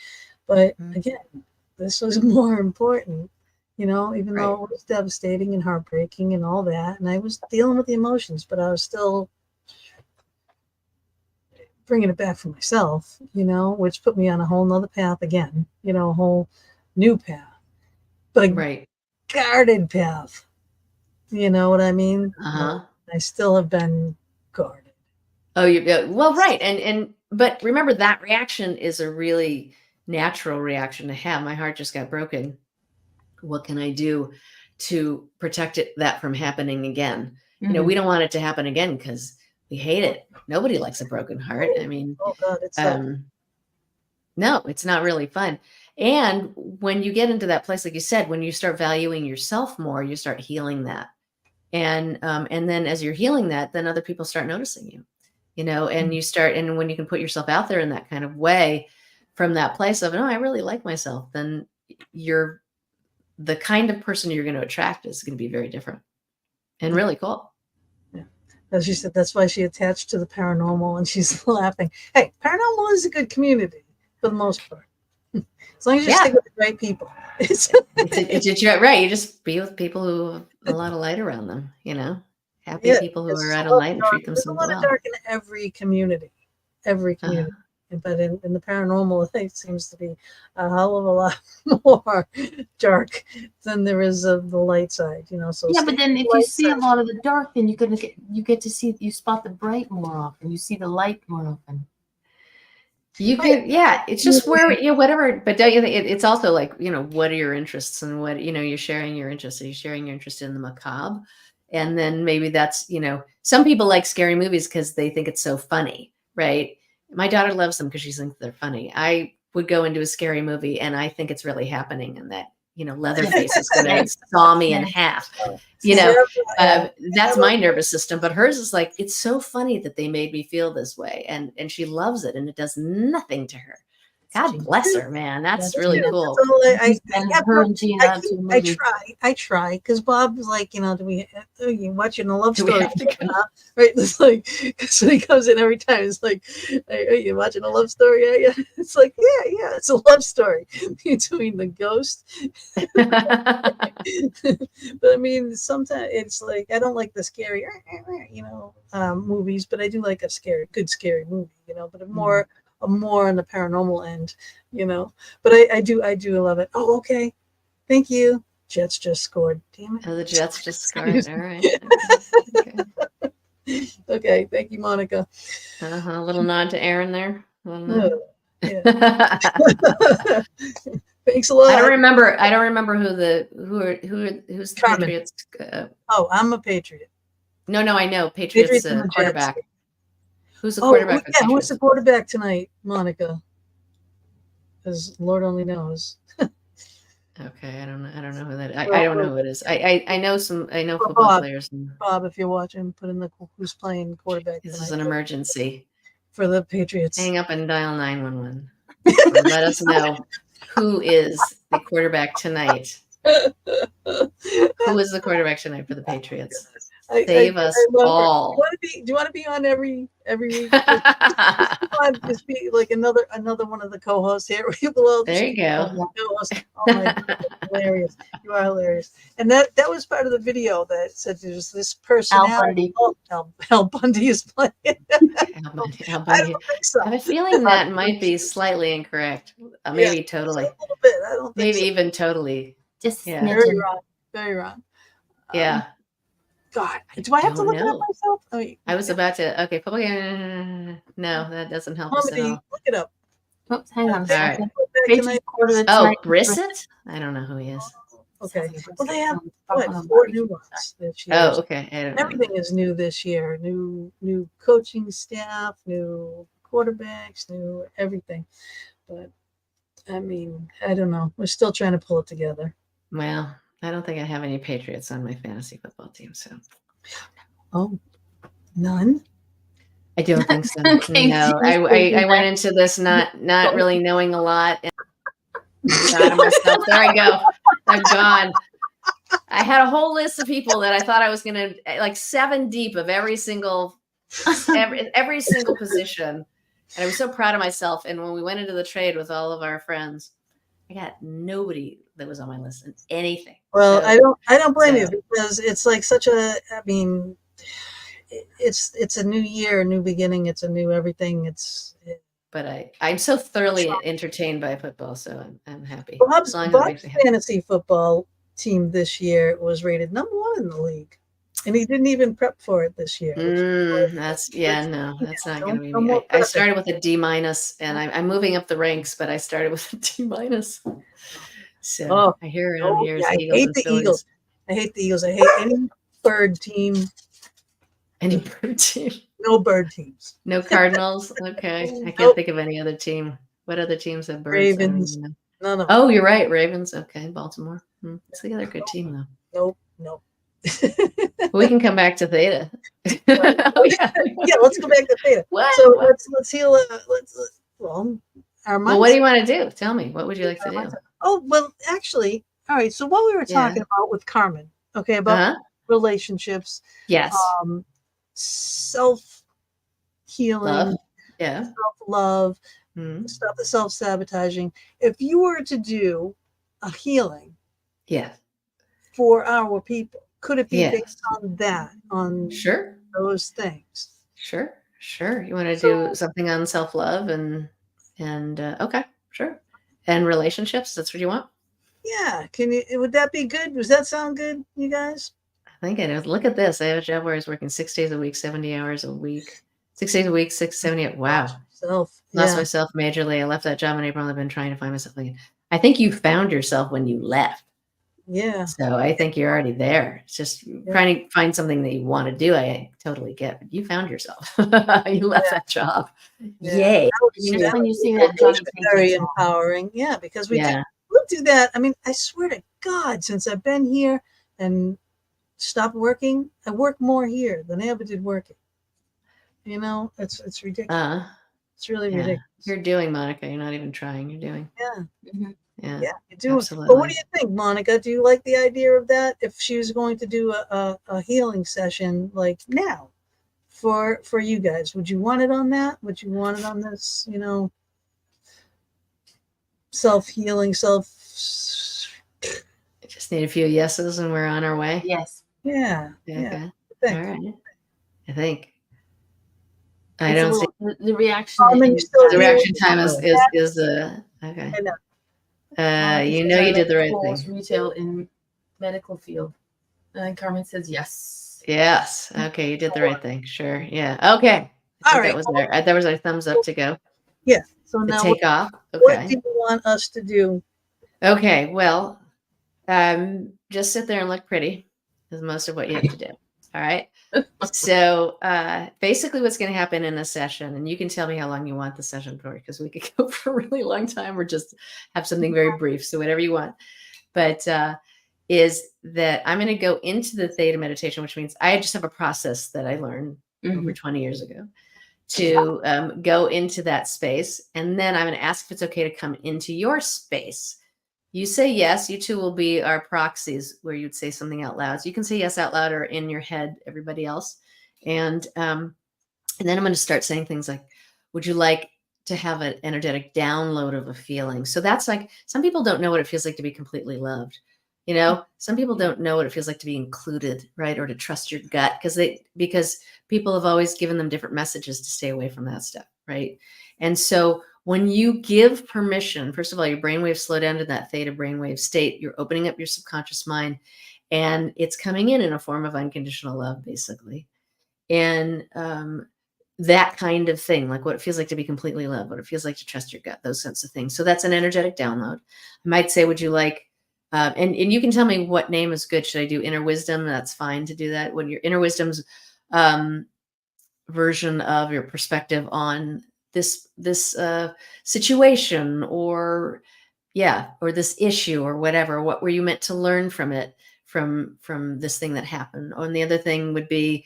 But Mhm. again, this was more important, even Right. though it was devastating and heartbreaking and all that. And I was dealing with the emotions, but I was still bringing it back for myself, which put me on a whole nother path again, a whole new path, but a Right. guarded path. You know what I mean? Uh-huh. I still have been guarded. Oh, well, right. But remember, that reaction is a really natural reaction to have. My heart just got broken. What can I do to protect that from happening again? We don't want it to happen again because we hate it. Nobody likes a broken heart. I mean, Oh God, it's so no, it's not really fun. And when you get into that place, like you said, when you start valuing yourself more, you start healing that. And then as you're healing that, then other people start noticing you, and and when you can put yourself out there in that kind of way from that place of, no, I really like myself, then you're the kind of person you're going to attract is going to be very different and really cool. yeah. As she said, that's why she attached to the paranormal, and she's laughing. Hey, paranormal is a good community for the most part, as long as you stick with the right people. You're right. You just be with people who have a lot of light around them, happy people who are out of light and treat There's a themselves lot of well. dark in every community, but in the paranormal, it seems to be a hell of a lot more dark than there is of the light side. So Yeah, but then if you see a lot of the dark, then you get to see, you spot the bright more often. You see the light more often. You can, it's just where, whatever, but don't you think it's also like, what are your interests and what, you're sharing your interests. Are you sharing your interest in the macabre? And then maybe that's, some people like scary movies because they think it's so funny, right? My daughter loves them because she thinks they're funny. I would go into a scary movie and I think it's really happening and that, Leatherface is going to saw me in half, that's my nervous system, but hers is like, it's so funny that they made me feel this way. And she loves it and it does nothing to her. God bless her, man. That's really cool. I try because Bob was like, are you watching a love story? Right? It's like, so he comes in every time. It's like, are you watching a love story? Yeah. It's like, yeah, it's a love story between the ghost. But I mean, sometimes it's like, I don't like the scary, movies, but I do like a good scary movie, but I'm more on the paranormal end, but I do love it. Oh, okay. Thank you. Jets just scored. Damn it. Oh, the Jets just scored. All right. Okay. Thank you, Monica. A little nod to Aaron there. Yeah. Thanks a lot. I don't remember who's the Patriots. I'm a Patriot. No, I know Patriots quarterback. Jets. Who's the quarterback? Who's the quarterback tonight, Monica? Because Lord only knows. Okay, I don't know who that. I don't know who it is. I know football players. Bob, if you're watching, put in who's playing quarterback. This is an emergency for the Patriots. Hang up and dial 911. Let us know who is the quarterback tonight. Who is the quarterback tonight for the Patriots? Save us all. Do you want to be on every week? Just be like another one of the co-hosts here. There you go. Oh my God, hilarious! You are hilarious. And that was part of the video that said there's this person. Al Bundy is playing. Al Bundy. I have a feeling that might be slightly incorrect. Maybe totally. A little bit. I don't think maybe even totally. Just very wrong. Very wrong. Yeah. God, do I have to look it up myself? I was about to. Okay, public. No, that doesn't help us at all. Look it up. Oops, hang on a second. Oh, Brissett? I don't know who he is. Okay. Well, they have 4 new ones this year. Oh, okay. Everything is new this year. New coaching staff, new quarterbacks, new everything. But I mean, I don't know. We're still trying to pull it together. Well, I don't think I have any Patriots on my fantasy football team, so. Oh, none? I don't think so. Okay, No, she's thinking I went that. into this not really knowing a lot, and proud of myself. There I go. I'm gone. I had a whole list of people that I thought I was gonna, like 7 deep of every single position, and I was so proud of myself. And when we went into the trade with all of our friends, I got nobody that was on my list and anything. Well, So, I don't blame you, so because it's like such a, I mean, it's a new year, a new beginning, it's a new everything. but I'm so thoroughly entertained by football, so I'm happy. Bob's, As long as it makes me happy. fantasy football team this year was rated #1 in the league, and he didn't even prep for it this year. That's no, that's not going to be No me. more I prepping. started with a D-, and I'm moving up the ranks, but I started with a D-. So Oh, I hear around here is I Eagles hate and the Phillies. Eagles. I hate the Eagles. I hate any bird team. Any bird team? No bird teams. No Cardinals. Okay, I can't Nope. think of any other team. What other teams have birds? I don't Ravens. even know. None of them. Oh, you're right, Ravens. Okay, Baltimore. It's the other good team though. Nope. We can come back to Theta. Oh yeah. Yeah, let's go back to Theta. What? So What? let's heal. Our mindset. Well, what do you want to do? Tell me. What would you like to do? Oh, well, actually, all right. So what we were Yeah. talking about with Carmen, okay, about relationships, Yes. self-healing, Love. Yeah. self-love, stuff, the self-sabotaging. If you were to do a healing Yeah. for our people, could it be Yes. based on that, on Sure. those things? Sure. You want to do something on self-love and okay, sure. And relationships, that's what you want? Yeah. Would that be good? Does that sound good, you guys? I think it is. Look at this. I have a job where I was working 6 days a week, 70 hours a week. 6 days a week, 70. Wow. Lost myself majorly. I left that job in April. I've been trying to find myself again. I think you found yourself when you left. Yeah. So I think you're already there. It's just trying to find something that you want to do. I totally get, but you found yourself. You left that job. Yeah. Yay. Just when you see that Johnny very empowering. Yeah, because we'll do that. I mean, I swear to God, since I've been here and stopped working, I work more here than I ever did working. You know, it's ridiculous. It's really ridiculous. You're doing, Monica. You're not even trying. You're doing. Yeah. Mm-hmm. Yeah, you do. Absolutely. But what do you think, Monica? Do you like the idea of that? If she was going to do a healing session like now for you guys, would you want it on that? Would you want it on this, self-healing, I just need a few yeses and we're on our way. Yes. Yeah. Okay. Yeah. All right. I think. I don't see the reaction. The reaction time is okay. You did the right thing. Retail in medical field. And Carmen says yes. Yes. Okay, you did the right thing. Sure. Yeah. Okay. All right. There was a thumbs up to go. Yeah. So now take off. Okay. What do you want us to do? Okay. Well, just sit there and look pretty is most of what you have to do. All right. So basically what's going to happen in a session, and you can tell me how long you want the session for, because we could go for a really long time or just have something very brief. So whatever you want. But is that I'm going to go into the theta meditation, which means I just have a process that I learned over 20 years ago to go into that space. And then I'm going to ask if it's okay to come into your space. You say yes. You two will be our proxies where you'd say something out loud. So you can say yes out loud or in your head, everybody else. And then I'm going to start saying things like, would you like to have an energetic download of a feeling? So that's like, some people don't know what it feels like to be completely loved. Some people don't know what it feels like to be included, right? Or to trust your gut because people have always given them different messages to stay away from that stuff, right? And so when you give permission, first of all, your brainwaves slow down to that theta brainwave state. You're opening up your subconscious mind, and it's coming in a form of unconditional love, basically. And that kind of thing, like what it feels like to be completely loved, what it feels like to trust your gut, those sorts of things. So that's an energetic download. I might say, would you like, and you can tell me what name is good. Should I do inner wisdom? That's fine to do that. When your inner wisdom's version of your perspective on this situation or this issue or whatever, what were you meant to learn from it, from this thing that happened? And the other thing would be,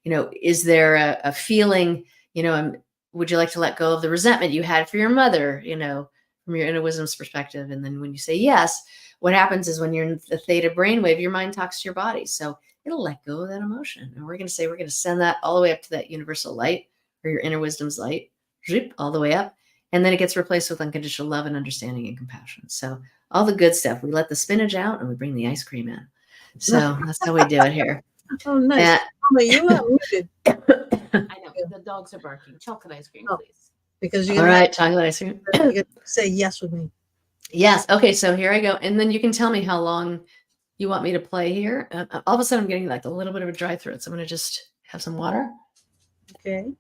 is there a feeling, Would you like to let go of the resentment you had for your mother, from your inner wisdom's perspective? And then when you say yes, what happens is when you're in the theta brainwave, your mind talks to your body. So it'll let go of that emotion. And we're going to send that all the way up to that universal light, or your inner wisdom's light, all the way up. And then it gets replaced with unconditional love and understanding and compassion. So all the good stuff, we let the spinach out and we bring the ice cream in. So that's how we do it here. Oh, nice. You are muted. I know. The dogs are barking. Chocolate ice cream, please. Because you're all right, chocolate ice cream. You say yes with me. Yes. Okay. So here I go. And then you can tell me how long you want me to play here. All of a sudden I'm getting like a little bit of a dry throat. So I'm going to just have some water. Okay.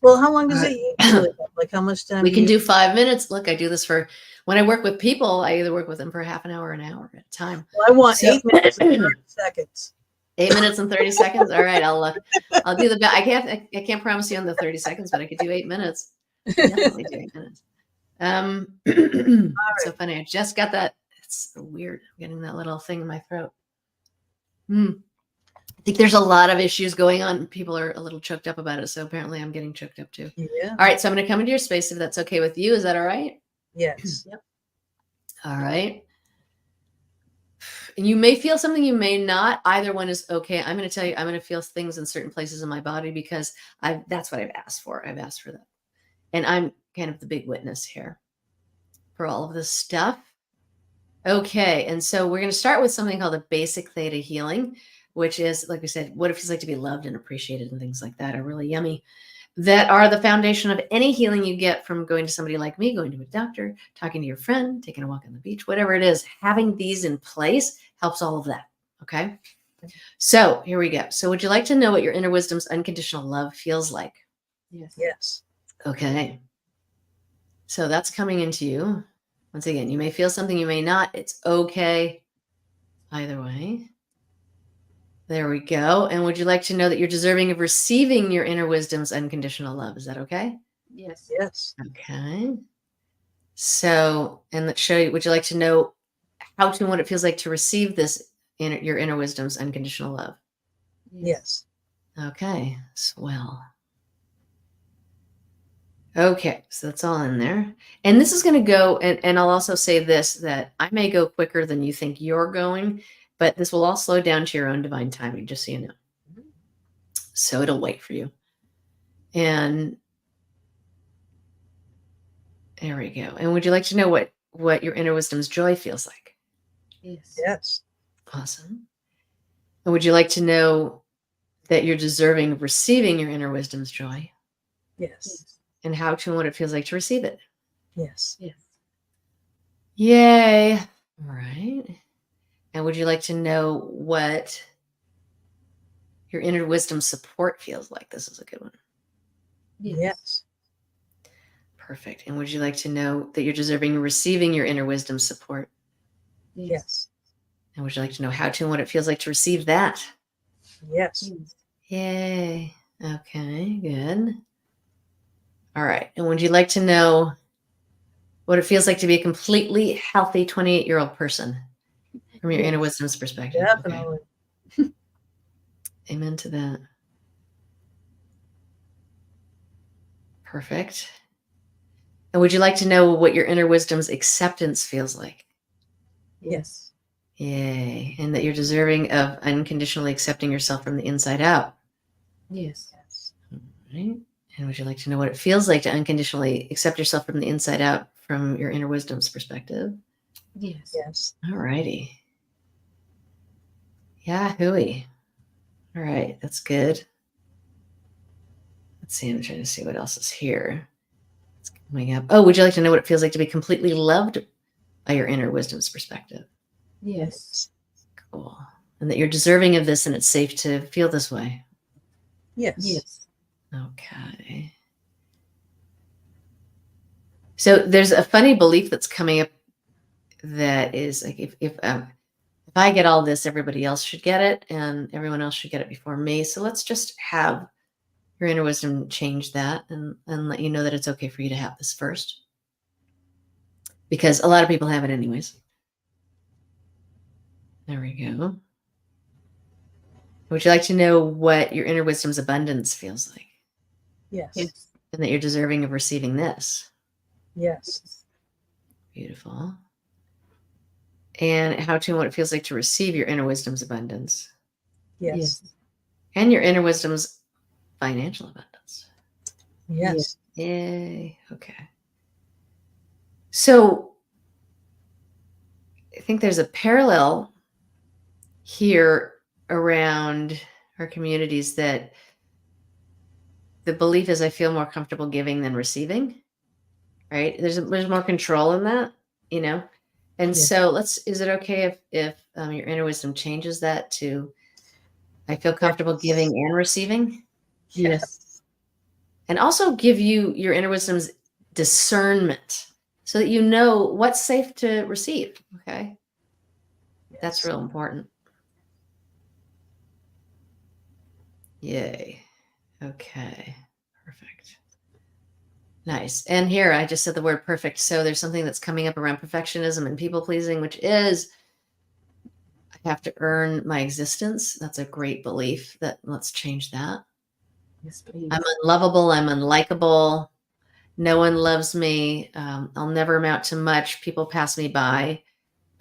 Well, how long does it usually take? Like how much time? We can do 5 minutes. Look, I do this when I work with people, I either work with them for half an hour or an hour at a time. Well, I want 8 minutes and 30 seconds. 8 minutes and 30 seconds. All right. I'll do the best. I can't promise you on the 30 seconds, but I could do 8 minutes. Definitely do 8 minutes. So funny. I just got that. It's weird. I'm getting that little thing in my throat. I think there's a lot of issues going on. People are a little choked up about it. So apparently I'm getting choked up too. Yeah. All right. So I'm going to come into your space if that's okay with you. Is that all right? Yes. Yep. All right. And you may feel something, you may not. Either one is okay. I'm going to tell you, I'm going to feel things in certain places in my body because that's what I've asked for. I've asked for that. And I'm kind of the big witness here for all of this stuff. Okay. And so we're going to start with something called a basic theta healing, which is, like we said, what it feels like to be loved and appreciated and things like that are really yummy. That are the foundation of any healing you get from going to somebody like me, going to a doctor, talking to your friend, taking a walk on the beach, whatever it is. Having these in place helps all of that. Okay. So here we go. So would you like to know what your inner wisdom's unconditional love feels like? Yes. Yes. Okay. So that's coming into you. Once again, you may feel something, you may not. It's okay. Either way. There we go. And would you like to know that you're deserving of receiving your inner wisdom's unconditional love? Is that okay? Yes. Yes. Okay. So, and let's show you, would you like to know how to and what it feels like to receive this your inner wisdom's unconditional love? Yes. Okay. Swell. Okay. So that's all in there. And this is going to go, and I'll also say this, that I may go quicker than you think you're going, but this will all slow down to your own divine timing, just so you know. So it'll wait for you. And there we go. And would you like to know what your inner wisdom's joy feels like? Yes. Yes. Awesome. And would you like to know that you're deserving of receiving your inner wisdom's joy? Yes. And how to and what it feels like to receive it? Yes. Yes. Yay. All right. And would you like to know what your inner wisdom support feels like? This is a good one. Yes. Perfect. And would you like to know that you're deserving of receiving your inner wisdom support? Yes. And would you like to know how to and what it feels like to receive that? Yes. Yay. Okay, good. All right. And would you like to know what it feels like to be a completely healthy 28-year-old person from your inner wisdom's perspective? Definitely. Okay. Amen to that. Perfect. And would you like to know what your inner wisdom's acceptance feels like? Yes. Yay. And that you're deserving of unconditionally accepting yourself from the inside out. Yes. Yes. All right. And would you like to know what it feels like to unconditionally accept yourself from the inside out from your inner wisdom's perspective? Yes. Yes. All righty. Yahooey. All right. That's good. Let's see. I'm trying to see what else is here. It's coming up. Oh, would you like to know what it feels like to be completely loved by your inner wisdom's perspective? Yes. Cool. And that you're deserving of this and it's safe to feel this way. Yes. Yes. Okay. So there's a funny belief that's coming up that is like if I get all this, everybody else should get it, and everyone else should get it before me. So let's just have your inner wisdom change that and let you know that it's okay for you to have this first. Because a lot of people have it anyways. There we go. Would you like to know what your inner wisdom's abundance feels like? Yes. Yes. and that you're deserving of receiving this. Yes. Beautiful. And how to and what it feels like to receive your inner wisdom's abundance Yes. and your inner wisdom's financial abundance. Yes. Yay. Okay. So I think there's a parallel here around our communities that the belief is I feel more comfortable giving than receiving, right? There's more control in that, you know? And Yes. so is it okay if your inner wisdom changes that to, I feel comfortable giving and receiving? Yes. And also give you your inner wisdom's discernment so that you know what's safe to receive. Okay. That's Yes. real important. Yay. Okay. Perfect. Nice. And here I just said the word perfect. So there's something that's coming up around perfectionism and people pleasing, which is I have to earn my existence. That's a great belief. Let's change that. Yes, please. I'm unlovable. I'm unlikable. No one loves me. I'll never amount to much. People pass me by.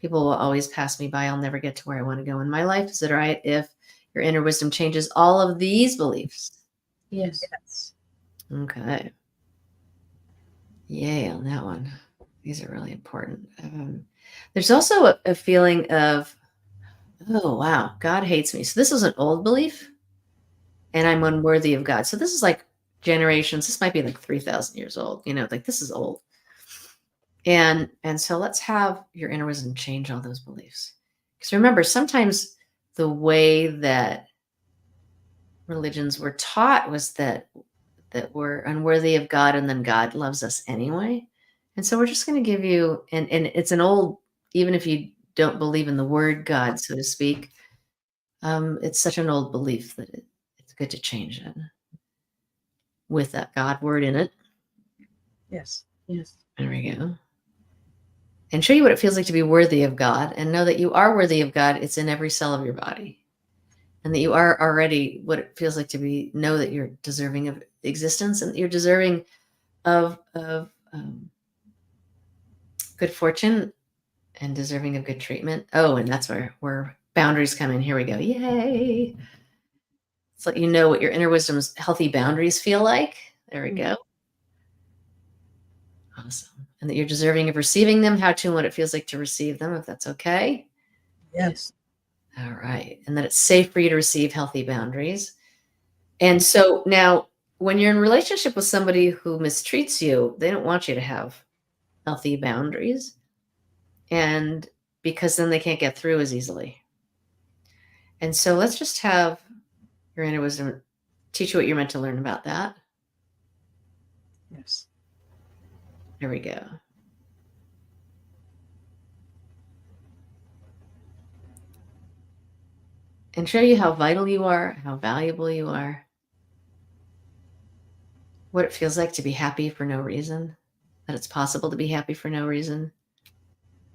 People will always pass me by. I'll never get to where I want to go in my life. Is it all right if your inner wisdom changes all of these beliefs? Yes. Yes. Okay. Yay on that one. These are really important. There's also a feeling of, oh, wow, God hates me. So this is an old belief and I'm unworthy of God. So this is like generations. This might be like 3,000 years old, like this is old. And so let's have your inner wisdom change all those beliefs. Because remember, sometimes the way that religions were taught was that we're unworthy of God and then God loves us anyway. And so we're just going to give you, and it's an old, even if you don't believe in the word God, so to speak, it's such an old belief that it's good to change it with that God word in it. Yes. Yes. There we go. And show you what it feels like to be worthy of God and know that you are worthy of God. It's in every cell of your body. And that you are already what it feels like to know that you're deserving of existence and that you're deserving of good fortune and deserving of good treatment. Oh, and that's where boundaries come in. Here we go. Yay. It's let you know what your inner wisdom's healthy boundaries feel like. There we go. Awesome. And that you're deserving of receiving them, how to and what it feels like to receive them, if that's okay. Yes. All right. And that it's safe for you to receive healthy boundaries. And so now when you're in a relationship with somebody who mistreats you, they don't want you to have healthy boundaries. And because then they can't get through as easily. And so let's just have your inner wisdom teach you what you're meant to learn about that. Yes. There we go. And show you how vital you are, how valuable you are, what it feels like to be happy for no reason, that it's possible to be happy for no reason.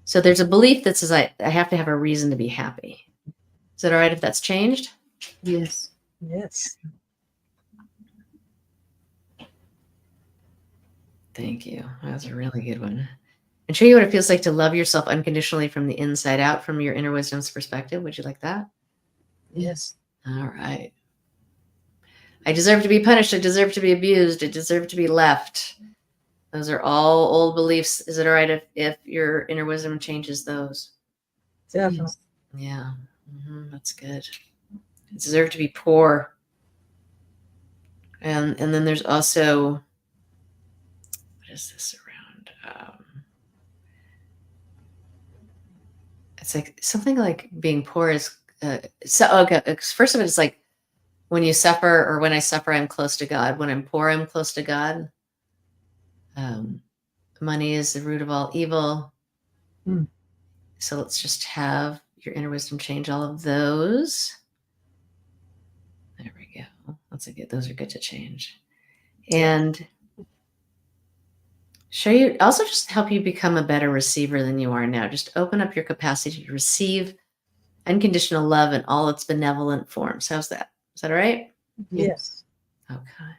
So there's a belief that says I have to have a reason to be happy. Is it all right if that's changed? Yes. Yes. Thank you. That was a really good one. And show you what it feels like to love yourself unconditionally from the inside out, from your inner wisdom's perspective. Would you like that? Yes. All right. I deserve to be punished. I deserve to be abused. I deserve to be left. Those are all old beliefs. Is it all right if your inner wisdom changes those? Definitely. Yeah. That's good. I deserve to be poor. And then there's also, what is this around? It's like something like being poor is, okay. First of it, it's like when you suffer or when I suffer, I'm close to God. When I'm poor, I'm close to God. Money is the root of all evil. So let's just have your inner wisdom change all of those. There we go. That's good. Those are good to change. And show you, also just help you become a better receiver than you are now. Just open up your capacity to receive unconditional love in all its benevolent forms. How's that? Is that all right? Yes. Okay.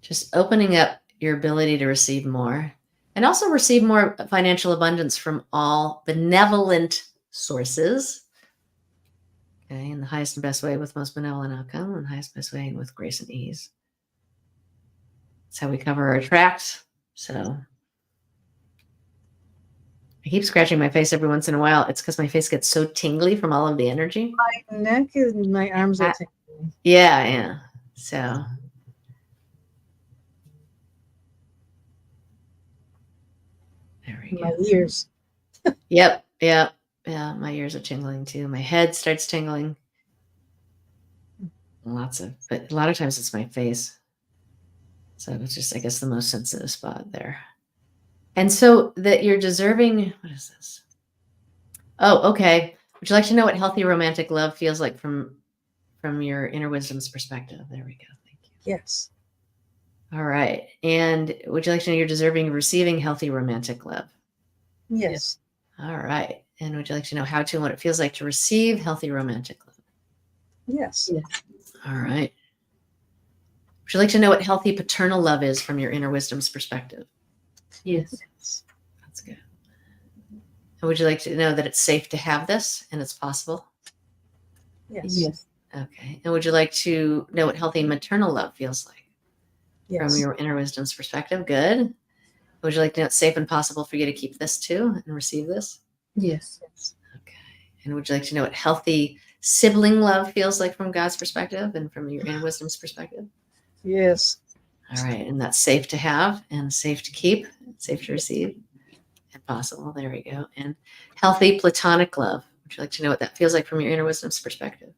Just opening up your ability to receive more, and also receive more financial abundance from all benevolent sources. Okay, in the highest and best way with most benevolent outcome, and the highest and best way with grace and ease. That's how we cover or attract. So I keep scratching my face every once in a while. It's because my face gets so tingly from all of the energy. My neck and my arms are tingling. Yeah. So there we go. My ears. Yep. Yeah. My ears are tingling too. My head starts tingling. But a lot of times it's my face. So it's just, I guess, the most sensitive spot there. And so that you're deserving, what is this? Oh, okay. Would you like to know what healthy romantic love feels like from your inner wisdom's perspective? There we go. Thank you. Yes. All right. And would you like to know you're deserving of receiving healthy romantic love? Yes. All right. And would you like to know how to and what it feels like to receive healthy romantic love? Yes. All right. Would you like to know what healthy paternal love is from your inner wisdom's perspective? Yes. That's good. And would you like to know that it's safe to have this and it's possible? Yes. Okay. And would you like to know what healthy maternal love feels like Yes. from your inner wisdom's perspective? Good. Would you like to know it's safe and possible for you to keep this too and receive this? Yes. Okay. And would you like to know what healthy sibling love feels like from God's perspective and from your inner wisdom's perspective? Yes. All right. And that's safe to have and safe to keep, safe to receive and possible. There we go. And healthy platonic love. Would you like to know what that feels like from your inner wisdom's perspective?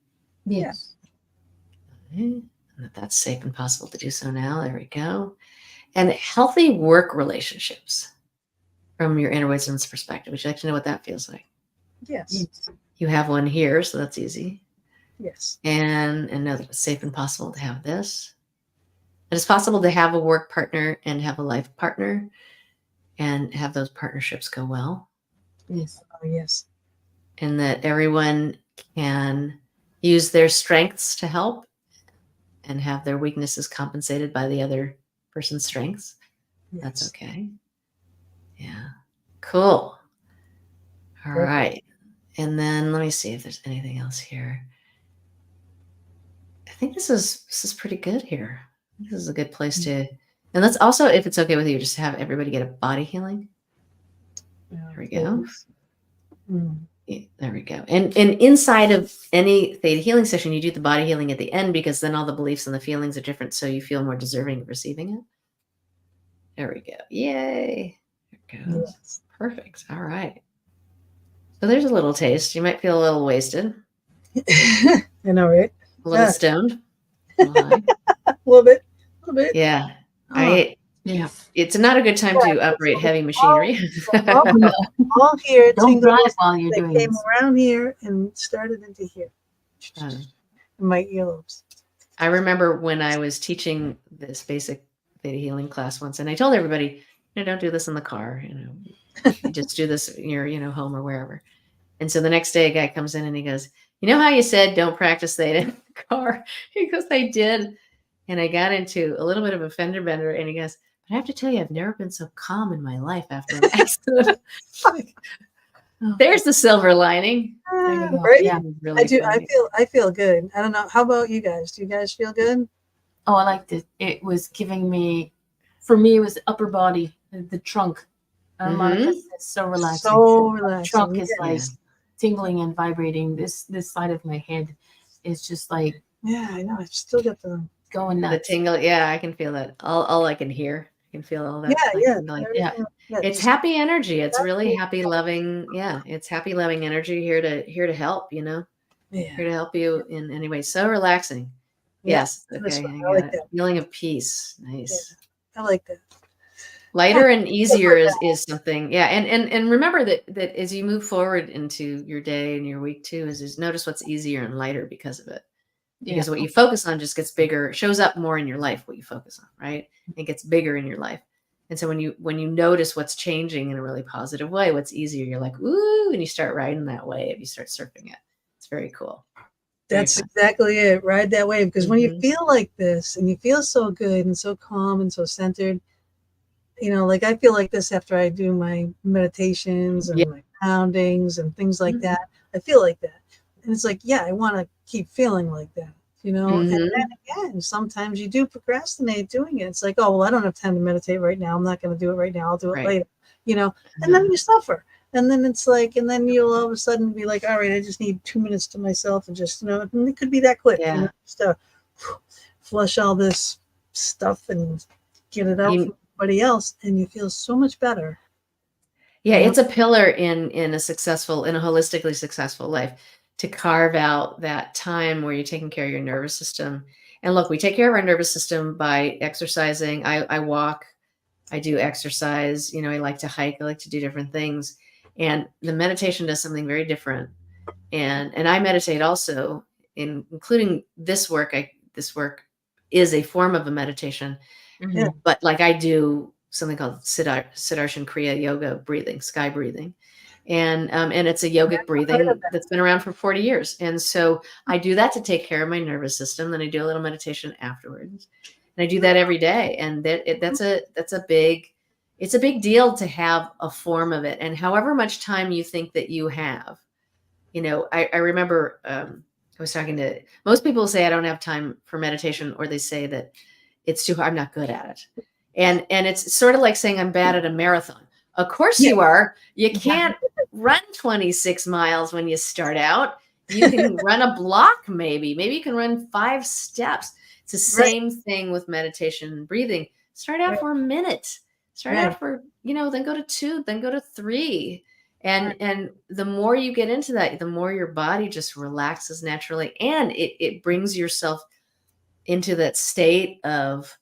Yes. Okay. And that's safe and possible to do so now. There we go. And healthy work relationships from your inner wisdom's perspective. Would you like to know what that feels like? Yes. You have one here, so that's easy. Yes. And know that it's safe and possible to have this. It is possible to have a work partner and have a life partner and have those partnerships go well. Yes. Oh, yes. And that everyone can use their strengths to help and have their weaknesses compensated by the other person's strengths. Yes. That's okay. Yeah. Cool. All right. And then let me see if there's anything else here. I think this is pretty good here. This is a good place to, and let's also, if it's okay with you, just have everybody get a body healing. There we go. Yeah, there we go. And inside of any theta healing session, you do the body healing at the end because then all the beliefs and the feelings are different, so you feel more deserving of receiving it. There we go. Yay. There it goes. Yes. Perfect. All right. So there's a little taste. You might feel a little wasted. I know, right? A little stoned. A little high. A little bit. Yeah. Yeah. It's not a good time to operate heavy machinery. All here. Don't drive while you're doing came this. around here and started into here. In my earlobes. I remember when I was teaching this basic theta healing class once, and I told everybody, don't do this in the car. You just do this in your, home or wherever. And so the next day, a guy comes in and he goes, "You know how you said don't practice theta in the car?" He goes, "I did." And I got into a little bit of a fender bender, and he goes, "But I have to tell you, I've never been so calm in my life after an accident." There's the silver lining. Right? Yeah, really I do. funny. I feel good. I don't know. How about you guys? Do you guys feel good? Oh, I liked it. It was giving me, for me, it was upper body, the trunk. Monica says so relaxing. So relaxing. Trunk is like tingling and vibrating. This side of my head is just like, yeah, I know. I've still got the going nuts. The tingle. Yeah, I can feel that. All I can hear. I can feel all that. It's happy energy. It's really happy, loving. Yeah, it's happy, loving energy here to help. Here to help you in any way. So relaxing. Yes. Okay. I like that. Feeling of peace. Nice. I like that. Lighter and easier is something. Yeah. And remember that as you move forward into your day and your week too, is notice what's easier and lighter because of it. Because what you focus on just gets bigger, shows up more in your life, what you focus on, right? It gets bigger in your life. And so when you notice what's changing in a really positive way, what's easier, you're like, ooh, and you start riding that wave, you start surfing it. It's very cool. That's exactly it. Ride that wave. Because when you Mhm. feel like this and you feel so good and so calm and so centered, like I feel like this after I do my meditations Yeah. and my poundings and things like Mhm. that. I feel like that. And it's like, yeah, I want to keep feeling like that, And then Mhm. again, sometimes you do procrastinate doing it. It's like, oh, well, I don't have time to meditate right now. I'm not going to do it right now. I'll do it Right. later, and then Uh-huh. you suffer. And then it's like, and then you'll all of a sudden be like, all right, I just need 2 minutes to myself and just, and it could be that quick, Yeah. just to flush all this stuff and get it out from everybody else. And you feel so much better. Yeah, it's a pillar in a holistically successful life, to carve out that time where you're taking care of your nervous system. And look, we take care of our nervous system by exercising. I walk, I do exercise, I like to hike, I like to do different things. And the meditation does something very different. And I meditate also, including this work. This work is a form of a meditation. Yeah. But like I do something called Siddharshan Kriya Yoga breathing, sky breathing. And it's a yogic breathing that's been around for 40 years. And so I do that to take care of my nervous system. Then I do a little meditation afterwards. And I do that every day. And it's a big deal to have a form of it. And however much time you think that you have, I remember, I was talking to, most people say I don't have time for meditation, or they say that it's too hard, I'm not good at it. And it's sort of like saying I'm bad at a marathon. Of course you are. You can't run 26 miles when you start out. You can run a block, maybe you can run 5 steps. It's the same thing with meditation and breathing. Start out for a minute. Start out for, then go to 2, then go to 3. And the more you get into that, the more your body just relaxes naturally, and it brings yourself into that state of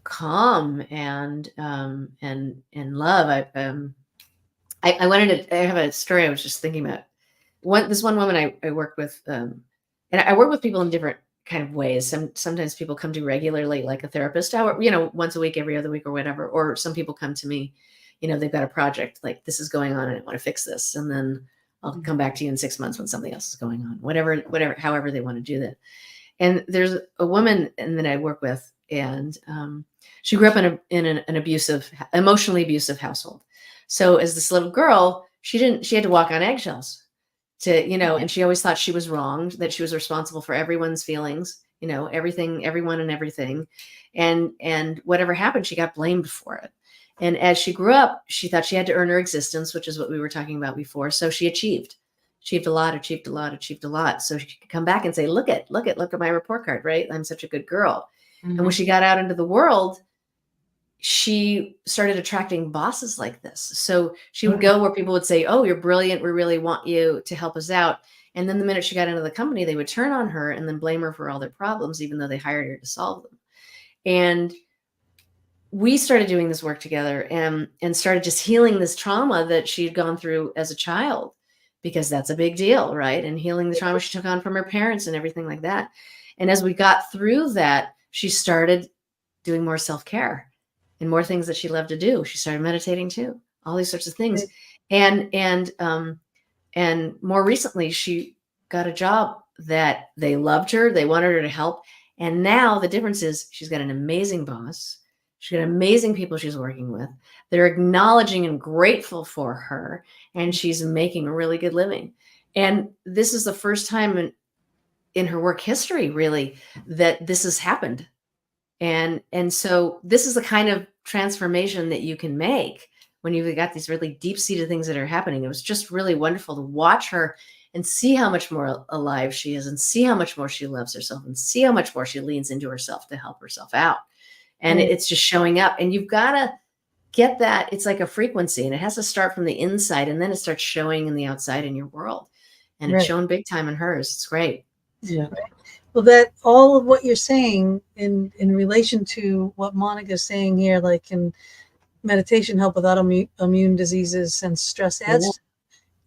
calm and love. I wanted to. I have a story I was just thinking about. This one woman I work with, and I work with people in different kind of ways. Sometimes people come to regularly, like a therapist, once a week, every other week, or whatever. Or some people come to me, they've got a project, like this is going on and I want to fix this, and then I'll come back to you in 6 months when something else is going on. Whatever, however they want to do that. And there's a woman that I work with, and she grew up in an abusive, emotionally abusive household. So as this little girl, she had to walk on eggshells to, and she always thought she was wronged, that she was responsible for everyone's feelings, everything, everyone and everything. And whatever happened, she got blamed for it. And as she grew up, she thought she had to earn her existence, which is what we were talking about before. So she achieved a lot. So she could come back and say, look at my report card, right? I'm such a good girl. And when she got out into the world, she started attracting bosses like this. So she would go where people would say, oh, you're brilliant, we really want you to help us out. And then the minute she got into the company, they would turn on her and then blame her for all their problems, even though they hired her to solve them. And we started doing this work together and started just healing this trauma that she had gone through as a child, because that's a big deal, right? And healing the trauma she took on from her parents and everything like that. And as we got through that, she started doing more self-care and more things that she loved to do. She started meditating too, all these sorts of things. And more recently, she got a job that they loved her. They wanted her to help. And now the difference is she's got an amazing boss. She's got amazing people she's working with. They're acknowledging and grateful for her, and she's making a really good living. And this is the first time in her work history, really, that this has happened. And so this is the kind of transformation that you can make when you've got these really deep-seated things that are happening. It was just really wonderful to watch her and see how much more alive she is, and see how much more she loves herself, and see how much more she leans into herself to help herself out. And it's just showing up, and you've got to get that. It's like a frequency, and it has to start from the inside, and then it starts showing in the outside in your world. And it's shown big time in hers. It's great. Yeah. Well, that all of what you're saying in relation to what Monica's saying here, like in meditation help with autoimmune diseases and stress adds.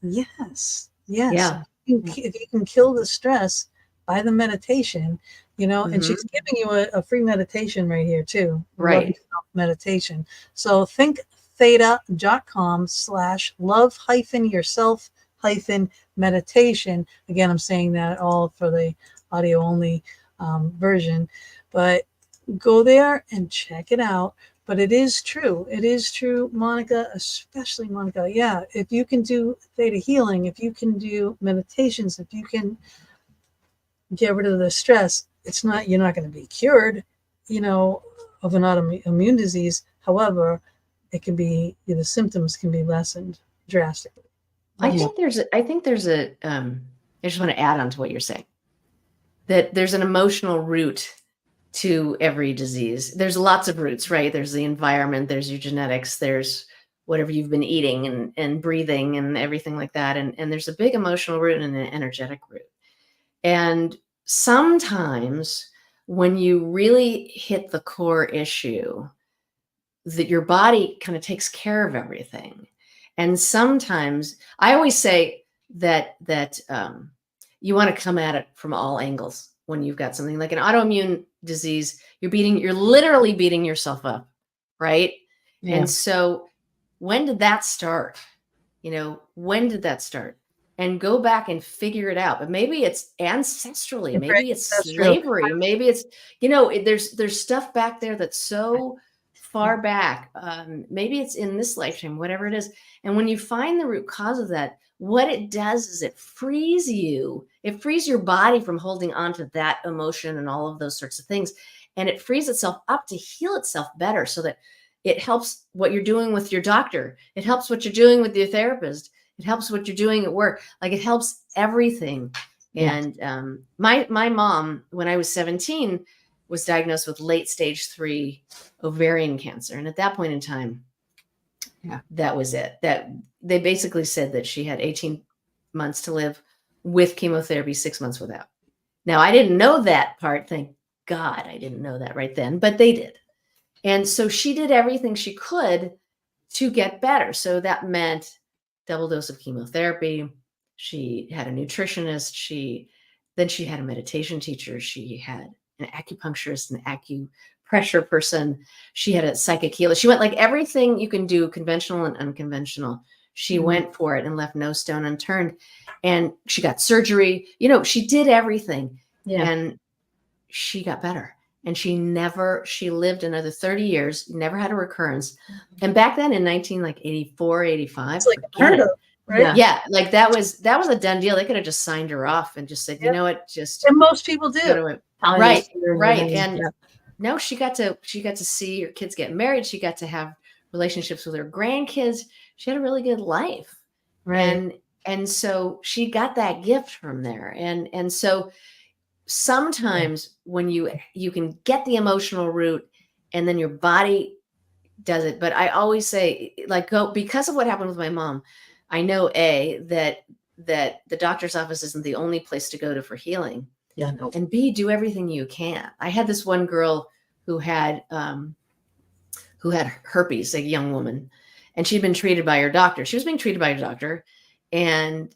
Yes. Yeah. If you can kill the stress by the meditation, and she's giving you a free meditation right here too. Right. Meditation. So think theta.com/love-yourself meditation. Again, I'm saying that all for the audio only version, but go there and check it out. But it is true. It is true, Monica, especially Monica. Yeah, if you can do theta healing, if you can do meditations, if you can get rid of the stress, you're not going to be cured, of an autoimmune disease. However, it can be, the symptoms can be lessened drastically. I think there's a I just want to add on to what you're saying, that there's an emotional root to every disease. There's lots of roots, right? There's the environment, there's your genetics, there's whatever you've been eating and breathing and everything like that. And there's a big emotional root and an energetic root. And sometimes when you really hit the core issue, that your body kind of takes care of everything. And sometimes I always say that you want to come at it from all angles. When you've got something like an autoimmune disease, you're literally beating yourself up, right? Yeah. And so when did that start? When did that start? And go back and figure it out. But maybe it's ancestrally, maybe it's slavery, maybe it's, there's stuff back there that's so far back. Maybe it's in this lifetime, whatever it is. And when you find the root cause of that, what it does is it frees you. It frees your body from holding on to that emotion and all of those sorts of things. And it frees itself up to heal itself better, so that it helps what you're doing with your doctor. It helps what you're doing with your therapist. It helps what you're doing at work. Like, it helps everything. Yes. And my mom, when I was 17, was diagnosed with late stage 3 ovarian cancer. And at that point in time, that was it. That they basically said that she had 18 months to live with chemotherapy, 6 months without. Now, I didn't know that part. Thank God I didn't know that right then, but they did. And so she did everything she could to get better. So that meant double dose of chemotherapy. She had a nutritionist. Then she had a meditation teacher. She had an acupuncturist, an acupressure person. She had a psychic healer. She went like everything you can do, conventional and unconventional. She went for it and left no stone unturned. And she got surgery. She did everything. Yeah. And she got better. And she lived another 30 years, never had a recurrence. And back then in 1984, 85. It's like unheard of, right? Yeah. Like that was a done deal. They could have just signed her off and just said, you know what, just. And most people do. Right. And no, she got to see her kids get married. She got to have relationships with her grandkids. She had a really good life. Right. And so she got that gift from there. And so sometimes when you can get the emotional root and then your body does it. But I always say, because of what happened with my mom, I know that the doctor's office isn't the only place to go to for healing. Yeah, no. And B, do everything you can. I had this one girl who had herpes, a young woman, and she'd been treated by her doctor. She was being treated by her doctor. And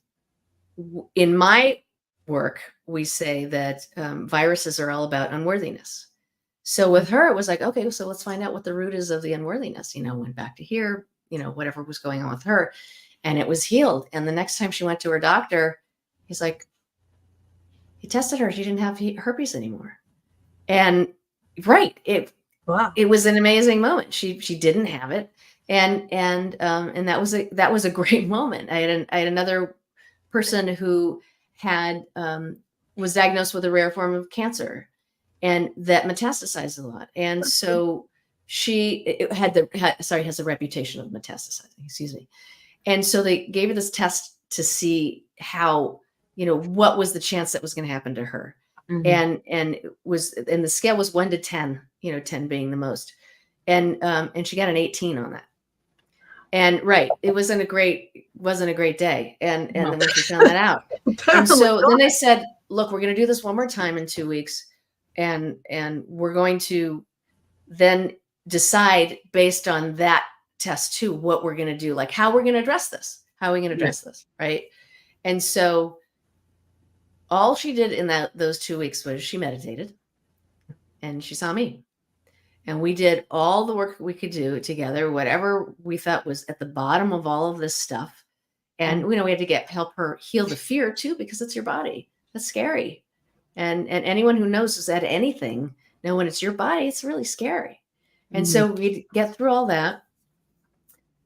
in my work, we say that viruses are all about unworthiness. So with her, it was like, okay, so let's find out what the root is of the unworthiness. Went back to here, whatever was going on with her, and it was healed. And the next time she went to her doctor, he's like, he tested her. She didn't have herpes anymore. And it was an amazing moment. She didn't have it. And that was a great moment. I had another person who was diagnosed with a rare form of cancer, and that metastasized a lot. And so she has a reputation of metastasizing, excuse me. And so they gave her this test to see how, what was the chance that was going to happen to her. Mm-hmm. And the scale was 1 to 10, 10 being the most. And she got an 18 on that. And it wasn't a great day. And then when she found that out. And so then they said, look, we're going to do this one more time in 2 weeks. And we're going to then decide based on that test too, what we're going to do, like how we're going to address this. How are we going to address this? Right. And so all she did in those 2 weeks was she meditated and she saw me. And we did all the work we could do together, whatever we thought was at the bottom of all of this stuff. And, we had to help her heal the fear too, because it's your body. That's scary. And anyone who knows has had anything, when it's your body, it's really scary. And so we'd get through all that.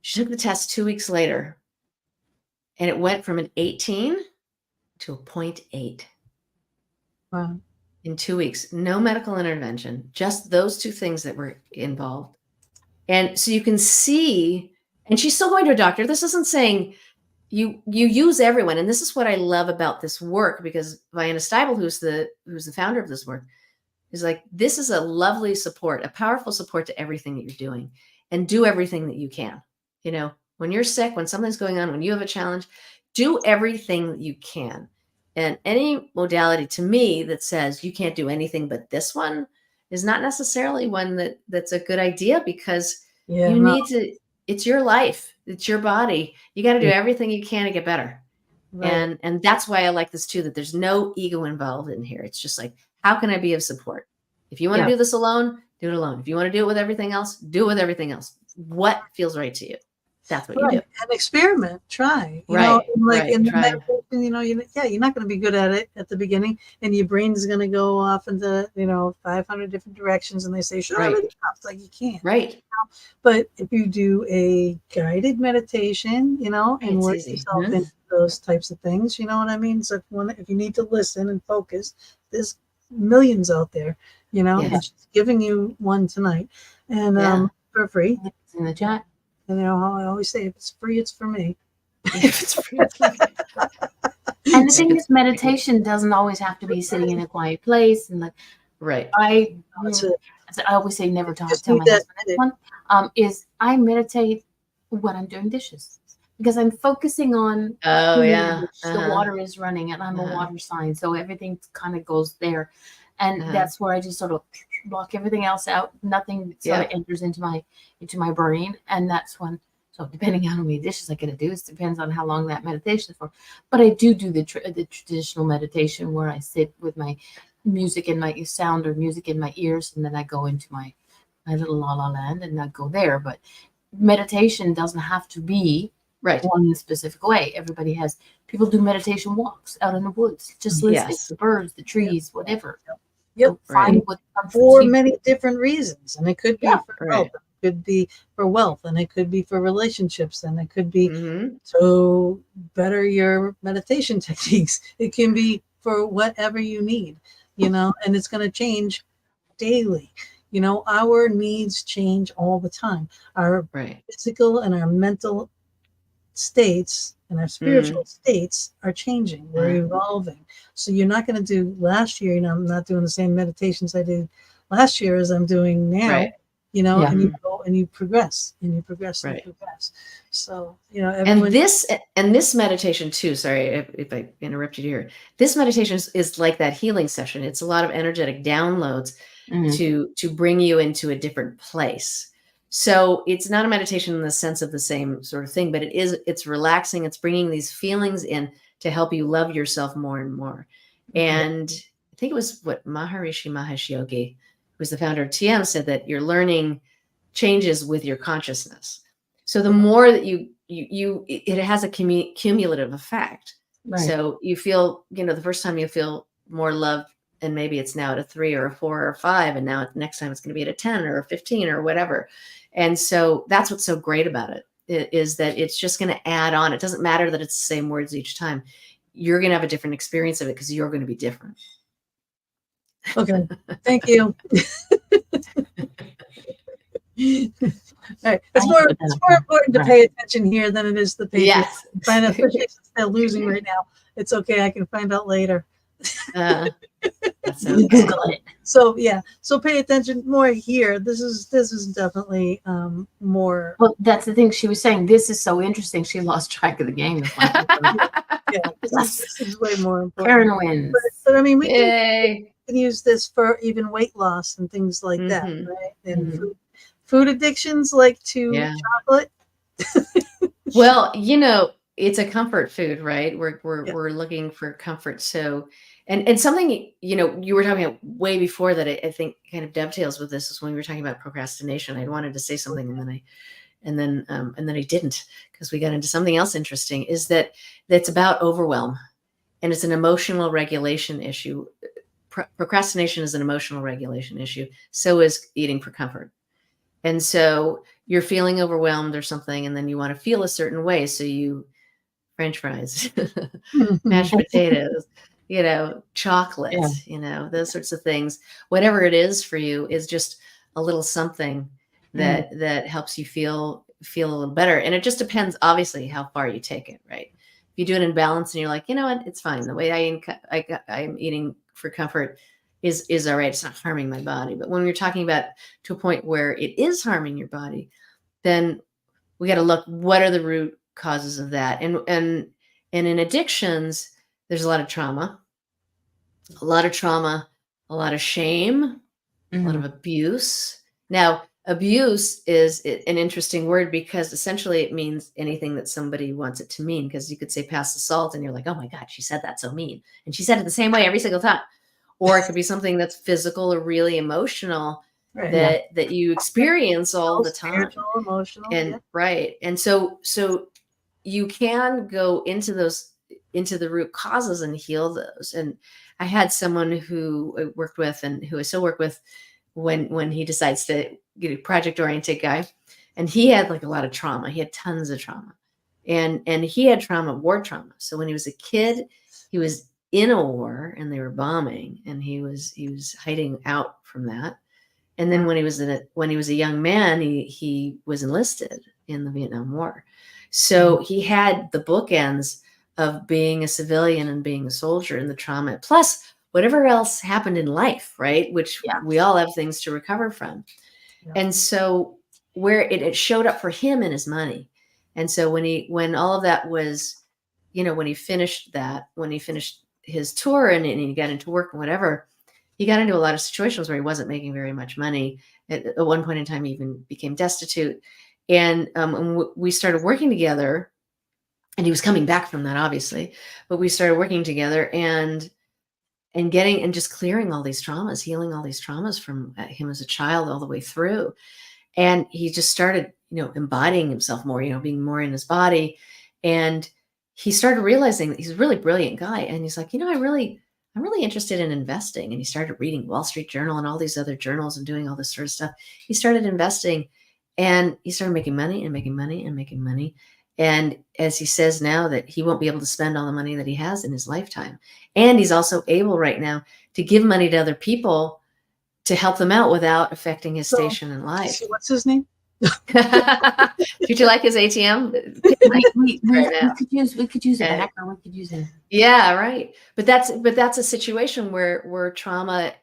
She took the test 2 weeks later, and it went from an 18 to a 0.8. Wow. In 2 weeks. No medical intervention, just those two things that were involved. And so you can see, and she's still going to a doctor. This isn't saying you use everyone. And this is what I love about this work, because Vienna Steibel, who's the founder of this work, is like, this is a lovely support, a powerful support to everything that you're doing, and do everything that you can. When you're sick, when something's going on, when you have a challenge, do everything that you can. And any modality to me that says you can't do anything but this one is not necessarily one that's a good idea, because need to, it's your life, it's your body. You got to do everything you can to get better. Right. And that's why I like this too, that there's no ego involved in here. It's just like, how can I be of support? If you want to do this alone, do it alone. If you want to do it with everything else, do it with everything else. What feels right to you? That's what you do. And experiment, try. In the meditation, you're not going to be good at it at the beginning, and your brain is going to go off into 500 different directions, and they say, sure, it's like you can't. Right. But if you do a guided meditation, and work yourself into those types of things, you know what I mean? So if you need to listen and focus, there's millions out there, it's just giving you one tonight, and for free. It's in the chat. And I always say, if it's free, it's for me. If it's free, it's for me. And the thing is, meditation doesn't always have to be sitting in a quiet place. And I always say, never tell my husband this one, is I meditate when I'm doing dishes, because I'm focusing on the water is running, and I'm a water sign, so everything kind of goes there. And that's where I just sort of block everything else out. Nothing sort of enters into my brain. And that's when, so depending on how many dishes I get to do, it depends on how long that meditation is for. But I do the traditional meditation where I sit with my music in my sound or music in my ears, and then I go into my little la la land, and I go there. But meditation doesn't have to be one specific way. People do meditation walks out in the woods, just listening to the birds, the trees, whatever. Find what for many different reasons, and it could be for health, it could be for wealth, and it could be for relationships, and it could be to better your meditation techniques. It can be for whatever you need, and it's going to change daily. Our needs change all the time. Our physical and our mental states and our spiritual states are changing. We're evolving. So you're not going to do last year, I'm not doing the same meditations I did last year as I'm doing now, and you go and you progress and you progress and you progress. So, and this meditation too, sorry if I interrupted you here, this meditation is like that healing session. It's a lot of energetic downloads to bring you into a different place. So it's not a meditation in the sense of the same sort of thing, but it's relaxing. It's bringing these feelings in to help you love yourself more and more. And I think it was Maharishi Mahesh Yogi, who's the founder of TM, said that your learning changes with your consciousness. So the more that it has a cumulative effect. Right. So you feel, the first time you feel more love, and maybe it's now at a 3 or a 4 or a 5, and now next time it's going to be at a 10 or a 15 or whatever. And so that's what's so great about it, is that it's just going to add on. It doesn't matter that it's the same words each time. You're going to have a different experience of it because you're going to be different. Okay. Thank you. All right. It's more important to pay attention here than it is to pay attention. Find out if they're losing right now. It's okay. I can find out later. So pay attention more here. This is definitely more. Well, that's the thing she was saying. This is so interesting. She lost track of the game. This is way more important. Karen wins. But I mean, we can use this for even weight loss and things like that, right? And food addictions, like chocolate. Well, it's a comfort food, right? We're looking for comfort. So, and something, you were talking about way before that I think kind of dovetails with this, is when we were talking about procrastination. I wanted to say something, and and then he didn't, because we got into something else interesting, is that it's about overwhelm, and it's an emotional regulation issue. Procrastination is an emotional regulation issue. So is eating for comfort. And so you're feeling overwhelmed or something, and then you want to feel a certain way. So you French fries, mashed potatoes, chocolate, those sorts of things. Whatever it is for you is just a little something that helps you feel a little better. And it just depends, obviously, how far you take it, right? If you do it in balance and you're like, you know what, it's fine. The way I'm eating for comfort is all right. It's not harming my body. But when you're talking about to a point where it is harming your body, then we got to look, what are the root causes of that? And in addictions, there's a lot of trauma, a lot of shame, a lot of abuse. Now, abuse is an interesting word, because essentially it means anything that somebody wants it to mean. Because you could say pass the salt and you're like, oh my God, she said that so mean. And she said it the same way every single time. Or it could be something that's physical or really emotional, that you experience all the time. Spiritual, emotional. And right. And so you can go into the root causes and heal those. And I had someone who I worked with, and who I still work with, when he decides to get a project-oriented guy, and he had like a lot of trauma. He had tons of trauma, and he had war trauma. So when he was a kid, he was in a war and they were bombing, and he was hiding out from that. And then when he was a young man, he was enlisted in the Vietnam War. So he had the bookends of being a civilian and being a soldier, and the trauma, plus whatever else happened in life, right? Which we all have things to recover from. Yeah. And so where it showed up for him in his money. And so when all of that was, when he finished his tour and he got into work and whatever, he got into a lot of situations where he wasn't making very much money. At one point in time, he even became destitute. And we started working together, and he was coming back from that, obviously, but we started working together and just clearing all these traumas, healing all these traumas from him as a child all the way through. And he just started, embodying himself more, being more in his body. And he started realizing that he's a really brilliant guy. And he's like, I'm really interested in investing. And he started reading Wall Street Journal and all these other journals and doing all this sort of stuff. He started investing, and he started making money and making money and making money. And as he says now, that he won't be able to spend all the money that he has in his lifetime. And he's also able right now to give money to other people to help them out without affecting his station in life. What's his name? Would you like his ATM? we could use a hacker. We could use it. Yeah, right. But that's a situation where trauma,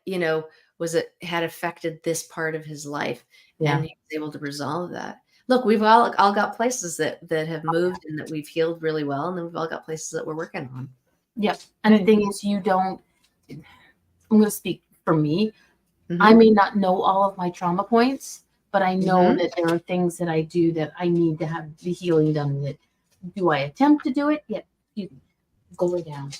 had affected this part of his life, and he was able to resolve that. Look, we've all got places that have moved and that we've healed really well, and then we've all got places that we're working on. Yep. And the thing is, I'm going to speak for me. Mm-hmm. I may not know all of my trauma points, but I know that there are things that I do that I need to have the healing done with. Do I attempt to do it? Yeah. You go way down.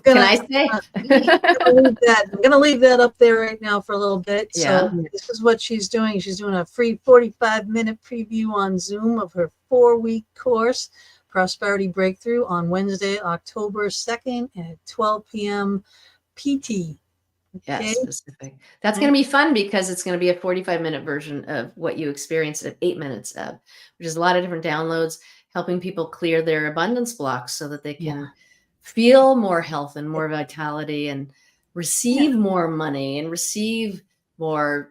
Can I say? I'm going to leave that up there right now for a little bit. Yeah. So this is what she's doing. She's doing a free 45-minute preview on Zoom of her 4-week course, Prosperity Breakthrough, on Wednesday, October 2nd at 12 p.m. PT. Yes, okay. Specific. That's going to be fun, because it's going to be a 45-minute version of what you experienced at 8 minutes of, which is a lot of different downloads, helping people clear their abundance blocks so that they can feel more health and more vitality, and receive more money and receive more,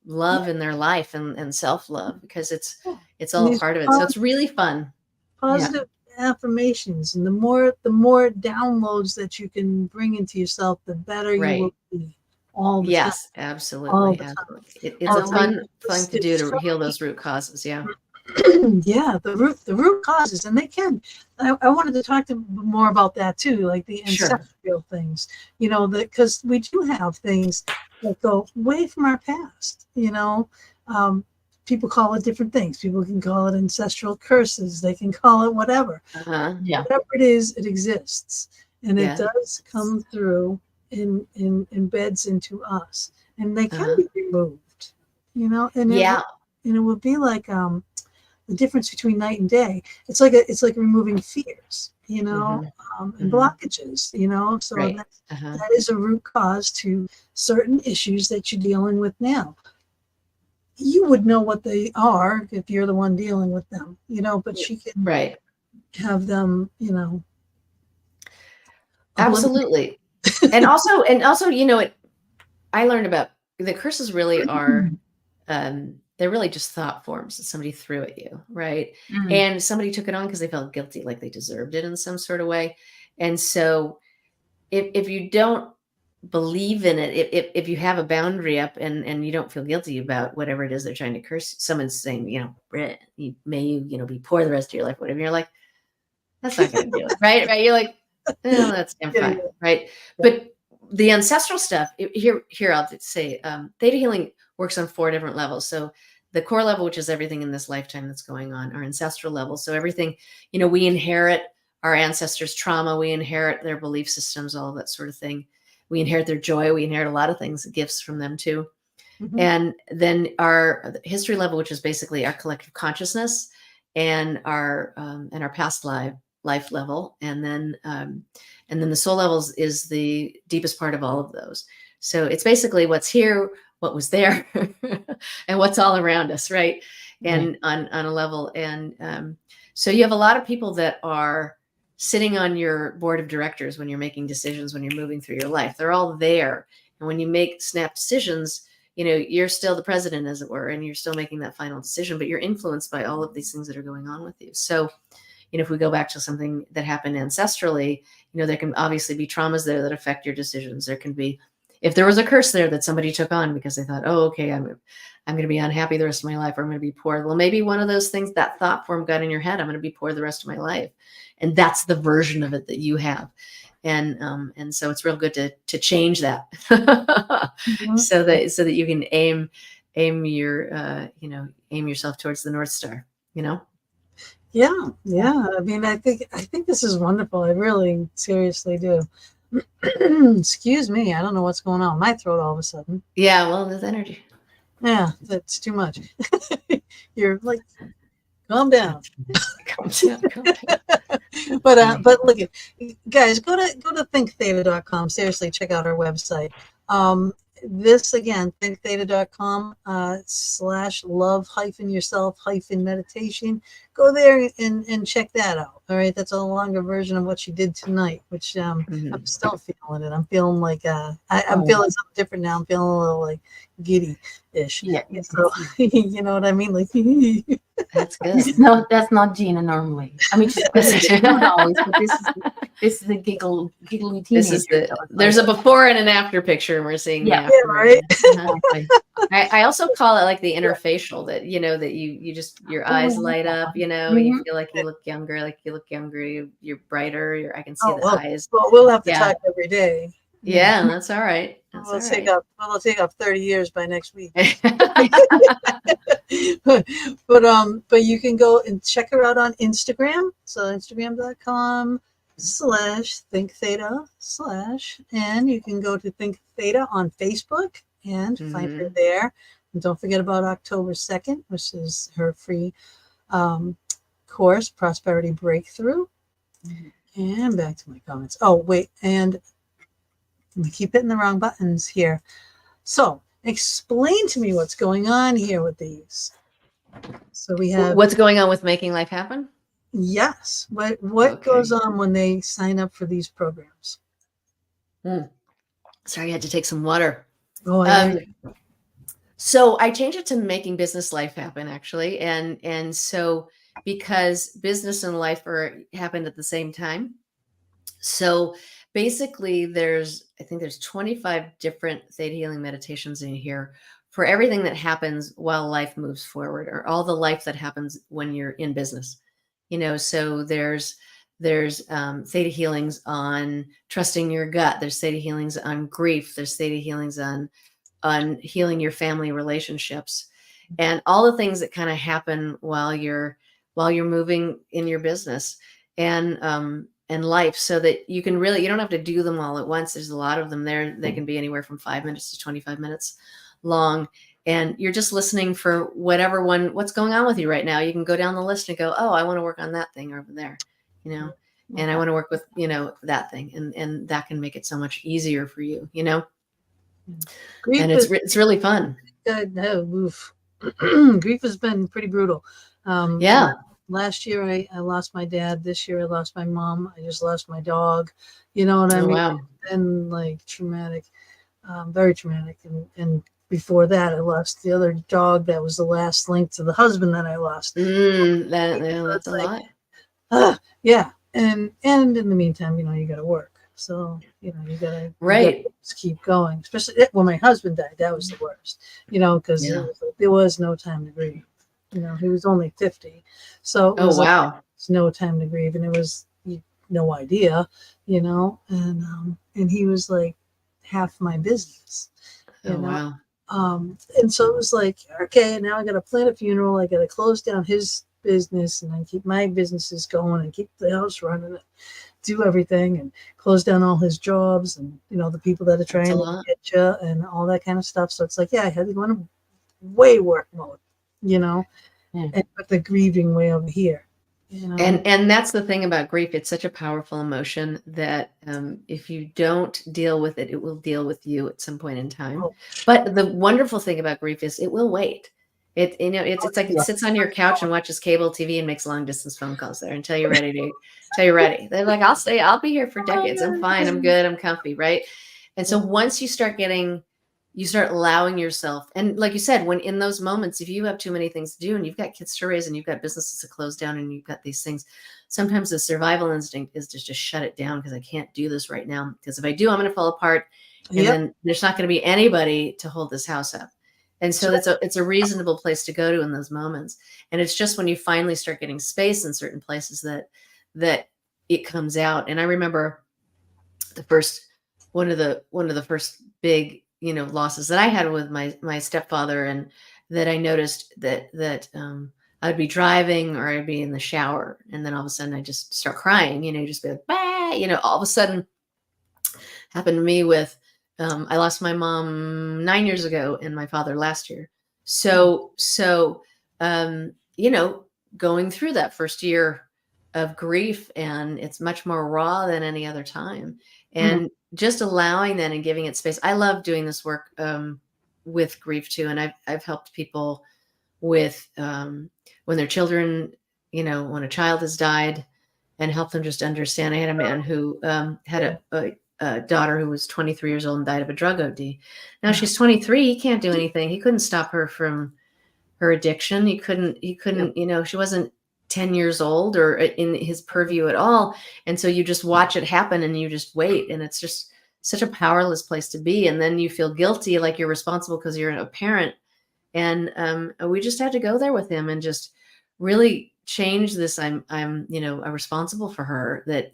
love in their life and self-love, because it's all a part of it. So it's really fun. Positive affirmations, and the more downloads that you can bring into yourself, the better you will be all the time. Yes, absolutely. It's a fun to do to heal those root causes. Yeah. Yeah, the root causes, and they can. I wanted to talk more about that too, like the ancestral things, because we do have things that go way from our past. People call it different things. People can call it ancestral curses. They can call it whatever. Whatever it is, it exists, and it does come through and embeds into us, and they can be removed. And and it would be like the difference between night and day. It's like removing fears, you know, and blockages, you know. So Right. that is a root cause to certain issues that you're dealing with now. You would know what they are if you're the one dealing with them, you know, but she can Right. have them, you know. Absolutely. and also, you know, I learned about the curses really are, they're really just thought forms that somebody threw at you, right? And somebody took it on because they felt guilty, like they deserved it in some sort of way. And so if you don't believe in it, if you have a boundary up and you don't feel guilty about whatever it is they're trying to curse, someone's saying, you know, may you be poor the rest of your life, whatever. You're like, that's not going to do it, right? Right? You're like, oh, that's fine, right? But the ancestral stuff here, I'll say, theta healing works on 4 different levels. So the core level, which is everything in this lifetime that's going on, our ancestral level. So everything, you know, we inherit our ancestors' trauma, we inherit their belief systems, all of that sort of thing. We inherit their joy. We inherit a lot of things, gifts from them too. And then our history level, which is basically our collective consciousness and our past life level, and then the soul levels is the deepest part of all of those. So it's basically what's here, what was there, and what's all around us, right? And on a level, and so you have a lot of people that are sitting on your board of directors when you're making decisions, when you're moving through your life. They're all there, and when you make snap decisions, you know, you're still the president, as it were, and you're still making that final decision, but you're influenced by all of these things that are going on with you. So, you know, if we go back to something that happened ancestrally, you know, there can obviously be traumas there that affect your decisions. There can be, if there was a curse there that somebody took on because they thought, oh, okay, I'm going to be unhappy the rest of my life, or I'm going to be poor. Well, maybe one of those things, that thought form got in your head, I'm going to be poor the rest of my life. And that's the version of it that you have. And so it's real good to change that so that you can aim yourself towards the North Star, you know? Yeah. I mean, I think this is wonderful. I really seriously do. Excuse me. I don't know what's going on. My throat all of a sudden. Yeah. Well, there's energy. Yeah. That's too much. You're like, calm down. Calm down. But look, guys, go to thinktheta.com. Seriously, check out our website. This again, thinktheta.com /love-yourself-meditation. Go there and check that out. All right, that's a longer version of what she did tonight, which I'm still feeling it. I'm feeling like I'm feeling something different now. I'm feeling a little like giddy-ish. Yeah. So, you know what I mean? Like, that's good. No, that's not Gina normally. I mean, she's cute always, but this is the giggly teenager. There's a before and an after picture, and we're seeing the after. Yeah, right. Exactly. I also call it like the interfacial, that, you know, that you just, your eyes light up, you know, you feel like you look younger, you're brighter, I can see the eyes. Well, we'll have to talk every day. Yeah, that's all right. We'll take up 30 years by next week. But you can go and check her out on Instagram. So Instagram.com/thinktheta/ and you can go to Think Theta on Facebook and find her there. And don't forget about October 2nd, which is her free course, Prosperity Breakthrough. And back to my comments. Oh, wait, and we keep hitting the wrong buttons here. So explain to me what's going on here with these. So we have what's going on with making life happen. Yes. What goes on when they sign up for these programs? Sorry, I had to take some water. Oh, so I changed it to making business life happen, actually, and so because business and life happened at the same time. So basically, I think there's 25 different theta healing meditations in here for everything that happens while life moves forward, or all the life that happens when you're in business. You know, so there's theta healings on trusting your gut. There's theta healings on grief. There's theta healings on healing your family relationships, and all the things that kind of happen while you're moving in your business and life, so that you don't have to do them all at once. There's a lot of them there. They can be anywhere from 5 minutes to 25 minutes long. and you're just listening for what's going on with you right now. You can go down the list and go, oh, I want to work on that thing over there, and I want to work with, that thing. And that can make it so much easier for you, Grief and it's really fun. Grief has been pretty brutal. Yeah. Last year I lost my dad. This year I lost my mom. I just lost my dog. You know what I Oh, mean? wow. And like traumatic, very traumatic. And before that, I lost the other dog that was the last link to the husband that I lost. That's a like, lot. Yeah. And in the meantime, you got to work. So, you gotta just keep going, especially when my husband died. That was the worst, because there was no time to grieve. He was only 50. So it was it's no time to grieve. And it was no idea, and he was like half my business, Wow. And so it was like, okay, now I got to plan a funeral. I got to close down his business and then keep my businesses going and keep the house running and do everything and close down all his jobs and, the people that are trying to get you and all that kind of stuff. So it's like, I had to go into way work mode, and put the grieving way over here. And that's the thing about grief. It's such a powerful emotion that if you don't deal with it, it will deal with you at some point in time. But the wonderful thing about grief is it will wait. It's like it sits on your couch and watches cable TV and makes long distance phone calls there until you're ready They're like, I'll be here for decades. I'm fine. I'm good. I'm comfy. Right. And so once you start allowing yourself, and like you said, when in those moments, if you have too many things to do and you've got kids to raise and you've got businesses to close down and you've got these things, sometimes the survival instinct is to just shut it down because I can't do this right now. Because if I do, I'm going to fall apart, and then there's not going to be anybody to hold this house up. And so it's a reasonable place to go to in those moments. And it's just when you finally start getting space in certain places that it comes out. And I remember one of the first big losses that I had with my stepfather, and that I noticed that I'd be driving or I'd be in the shower, and then all of a sudden I just start crying, just be like, bah! All of a sudden happened to me with, I lost my mom 9 years ago and my father last year. So, going through that first year of grief, and it's much more raw than any other time. And just allowing that and giving it space. I love doing this work with grief too. And I've helped people with when their children, when a child has died, and help them just understand. I had a man who had a daughter who was 23 years old and died of a drug OD. Now she's 23. He can't do anything. He couldn't stop her from her addiction. He couldn't, she wasn't 10 years old or in his purview at all. And so you just watch it happen and you just wait. And it's just such a powerless place to be. And then you feel guilty, like you're responsible because you're a parent. And we just had to go there with him and just really change this. I'm responsible for her, that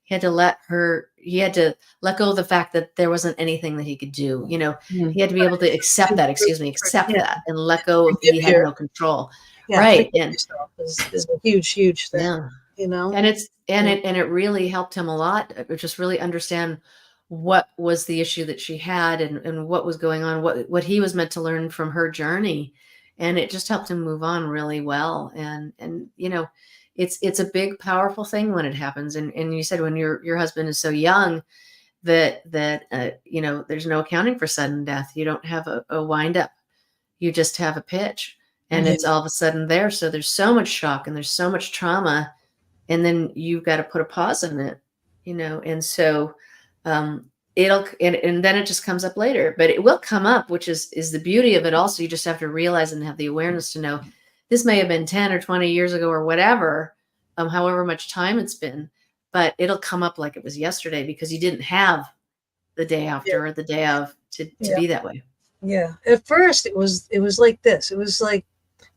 he had to let go of the fact that there wasn't anything that he could do. He had to be able to accept that, that, and let go of, he had no control. Right. And is a huge thing, and it really helped him a lot. Just really understand what was the issue that she had and what was going on, what he was meant to learn from her journey. And it just helped him move on really well. And it's a big, powerful thing when it happens. And you said when your husband is so young that there's no accounting for sudden death. You don't have a wind up. You just have a pitch. And it's all of a sudden there. So there's so much shock and there's so much trauma. And then you've got to put a pause on it, and so and then it just comes up later, but it will come up, which is the beauty of it. Also, you just have to realize and have the awareness to know this may have been 10 or 20 years ago or whatever, however much time it's been, but it'll come up like it was yesterday because you didn't have the day after or the day of to be that way. Yeah. At first it was like this. It was like,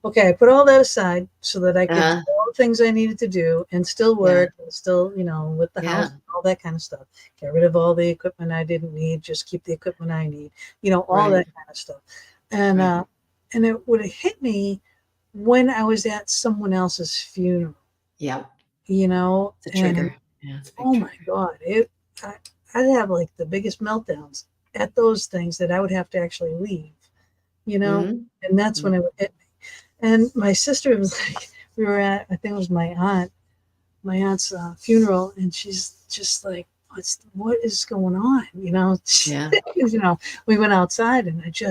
okay, I put all that aside so that I could do all the things I needed to do and still work and still, with the house and all that kind of stuff. Get rid of all the equipment I didn't need, just keep the equipment I need, all that kind of stuff. And and it would have hit me when I was at someone else's funeral. Yeah. It's a trigger. Oh my God. I'd have like the biggest meltdowns at those things that I would have to actually leave. you know, Mhm. and that's when it hit me. And my sister was like, we were at, I think it was my aunt's funeral, and she's just like, what is going on? You know, Yeah. you know, we went outside, and it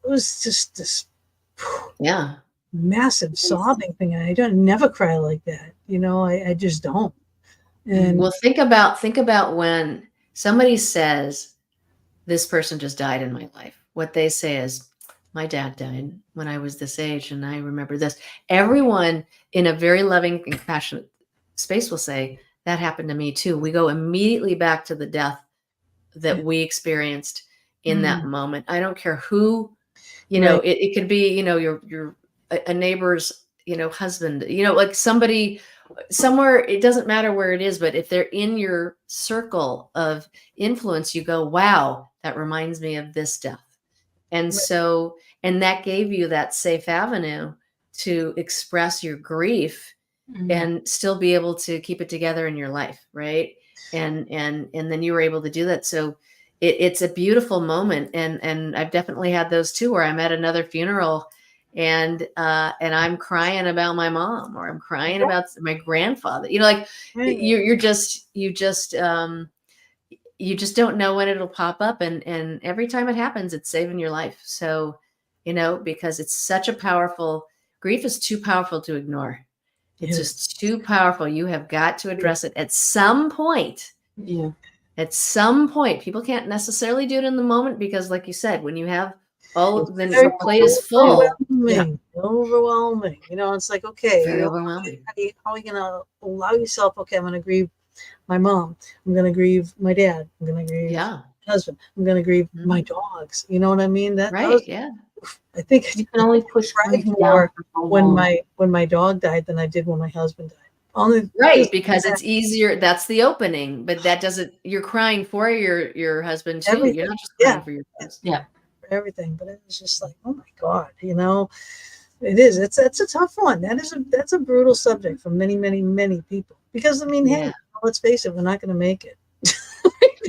was just this Yeah. massive sobbing thing. I don't never cry like that. You know, I just don't. And Well, think about when somebody says, this person just died in my life. What they say is, my dad died when I was this age, and I remember this. Everyone in a very loving and compassionate space will say, that happened to me too. We go immediately back to the death that we experienced in that moment. I don't care who, right, it could be, your a neighbor's, husband, like somebody somewhere, it doesn't matter where it is, but if they're in your circle of influence, you go, wow, that reminds me of this death. And right. so, and that gave you that safe avenue to express your grief and still be able to keep it together in your life, right? And then you were able to do that. So it's a beautiful moment, and I've definitely had those too, where I'm at another funeral and I'm crying about my mom, or I'm crying about my grandfather. Like Right. you just don't know when it'll pop up, and every time it happens, it's saving your life. So because it's such a powerful, grief is too powerful to ignore. It's just too powerful. You have got to address it at some point. Yeah. At some point. People can't necessarily do it in the moment, because like you said, when you have then your plate is full. Overwhelming. You know, it's like, okay, Very overwhelming. how are you gonna allow yourself? Okay, I'm gonna grieve my mom. I'm gonna grieve my dad. I'm gonna grieve my husband. I'm gonna grieve my dogs. You know what I mean? That was, yeah. I think You can only push cried grief down more for so when long. my dog died than I did when my husband died. Only Right, because it's easier. That's the opening, but that doesn't. You're crying for your husband too. everything. You're not just crying for your husband. Yeah. Everything, but it was just like, oh my God, you know, it is. It's a tough one. That's a brutal subject for many, many, many people. Because I mean, hey, let's face it, we're not going to make it.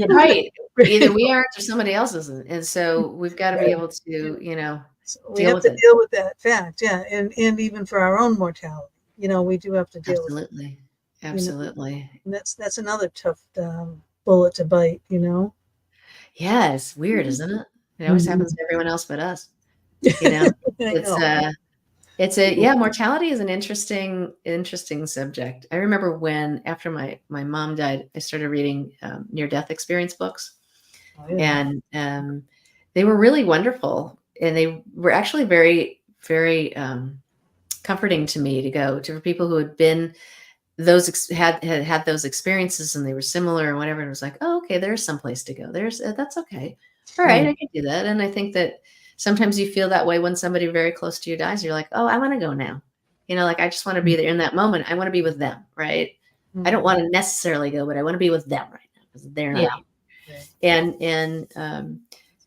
Right. Either we aren't or somebody else isn't, and so we've got to be able to, So we have to deal with that fact, yeah, and even for our own mortality, we do have to deal with it. Absolutely. And that's another tough bullet to bite, Yeah, it's weird, isn't it? It always happens to everyone else but us. Mortality is an interesting subject. I remember when, after my mom died, I started reading near-death experience books. And they were really wonderful, and they were actually very, very comforting to me, to go to, for people who had been had those experiences, and they were similar and whatever. And it was like, oh, okay, there's some place to go. That's okay. All right, I can do that. And I think that sometimes you feel that way when somebody very close to you dies. You're like, oh, I want to go now. Like, I just want to be there in that moment. I want to be with them, right? I don't want to necessarily go, but I want to be with them right now, because they're not here.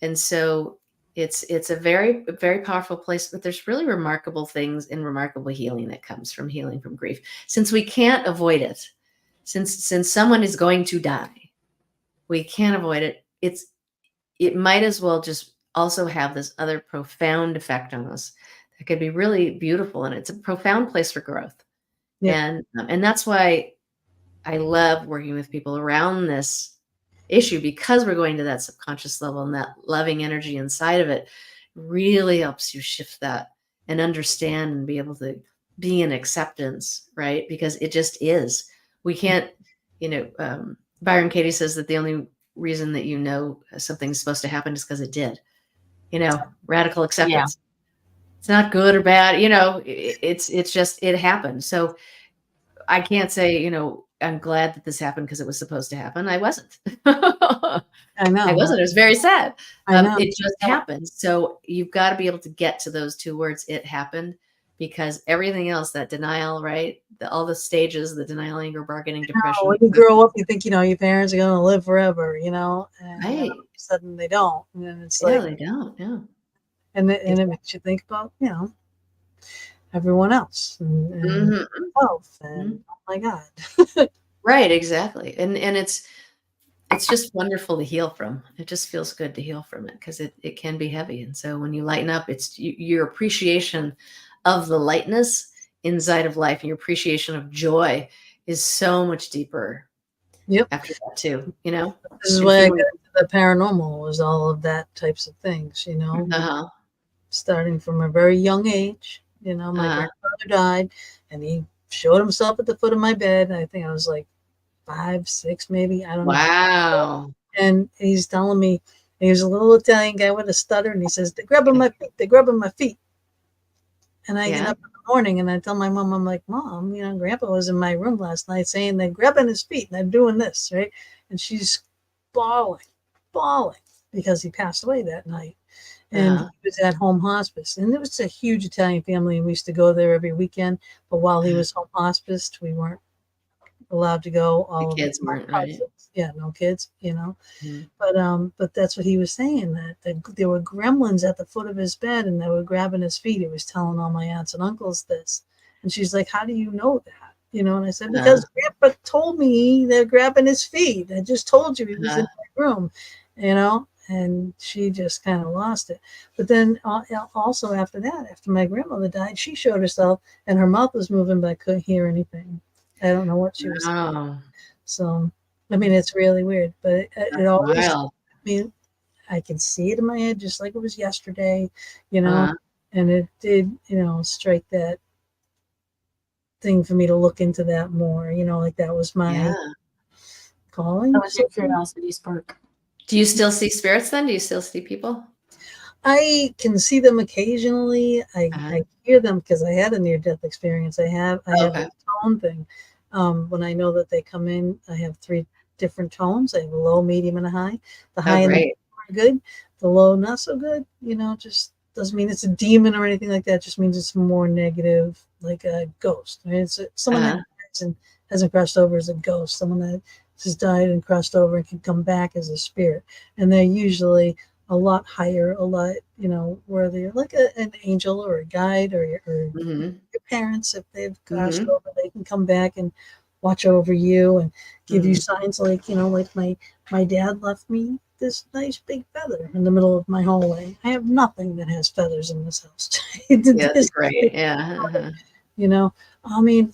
And so it's a very, very powerful place, but there's really remarkable things and remarkable healing that comes from healing from grief. Since we can't avoid it, since someone is going to die, we can't avoid it. It might as well just also have this other profound effect on us that could be really beautiful, and it's a profound place for growth. And that's why I love working with people around this issue, because we're going to that subconscious level, and that loving energy inside of it really helps you shift that and understand and be able to be in acceptance, right? Because it just is. We can't, Byron Katie says that the only reason that something's supposed to happen is because it did. Radical acceptance. It's not good or bad, it's just, it happened. So I can't say, I'm glad that this happened because it was supposed to happen. I wasn't. I know. I wasn't. It was very sad. I know. It just happened. So you've got to be able to get to those two words, it happened, because everything else, that denial, right? All the stages, the denial, anger, bargaining, depression. When you grow up, you think, your parents are going to live forever, and all right. of a sudden they don't. And then it's they don't. Yeah. And it makes you think about, everyone else and yourself, and oh my God. Right. Exactly. And it's, it's just wonderful to heal from. It just feels good to heal from it because it can be heavy. And so when you lighten up, it's your appreciation of the lightness inside of life and your appreciation of joy is so much deeper Yep. after that too, you know? This is And why I feeling- got into the paranormal, was all of that types of things, you know, Uh-huh. starting from a very young age. You know, my grandfather died and he showed himself at the foot of my bed. I think I was like 5, 6, maybe. I don't know. Wow. And he's telling me, he was a little Italian guy with a stutter, and he says, "They're grabbing my feet. They're grabbing my feet." And I get Yeah. up in the morning and I tell my mom, I'm like, "Mom, you know, Grandpa was in my room last night saying they're grabbing his feet and they're doing this, right?" And she's bawling because he passed away that night. And he was at home hospice. And it was a huge Italian family, and we used to go there every weekend. But while he was home hospice, we weren't allowed to go. All The of kids my weren't, right? cousins. Yeah, no kids, you know. Mhm. But that's what he was saying, that there were gremlins at the foot of his bed and they were grabbing his feet. He was telling all my aunts and uncles this. And she's like, "How do you know that?" You know, and I said, "Because Grandpa told me they're grabbing his feet. I just told you he was in my room," you know. And she just kind of lost it. But then also after that, after my grandmother died, she showed herself and her mouth was moving, but I couldn't hear anything. I don't know what she was saying. Wow. So, I mean, it's really weird, but it always, Wild. I mean, I can see it in my head just like it was yesterday, you know, and it did, you know, strike that thing for me to look into that more, you know, like that was my calling. That was your curiosity spark. Do you still see spirits then? Do you still see people? I can see them occasionally. I hear them because I had a near-death experience. I have a tone thing. When I know that they come in, I have 3 different tones. I have a low, medium, and a high. The high and the medium are good. The low, not so good. You know, just doesn't mean it's a demon or anything like that. It just means it's more negative, like a ghost. I mean, it's someone that hasn't crossed over as a ghost. Someone that just died and crossed over and can come back as a spirit. And they're usually a lot higher, a lot, you know, where they're like an angel or a guide or your parents, if they've crossed over, they can come back and watch over you and give you signs like, you know, like my dad left me this nice big feather in the middle of my hallway. I have nothing that has feathers in this house. That's great. Yeah. You know, I mean,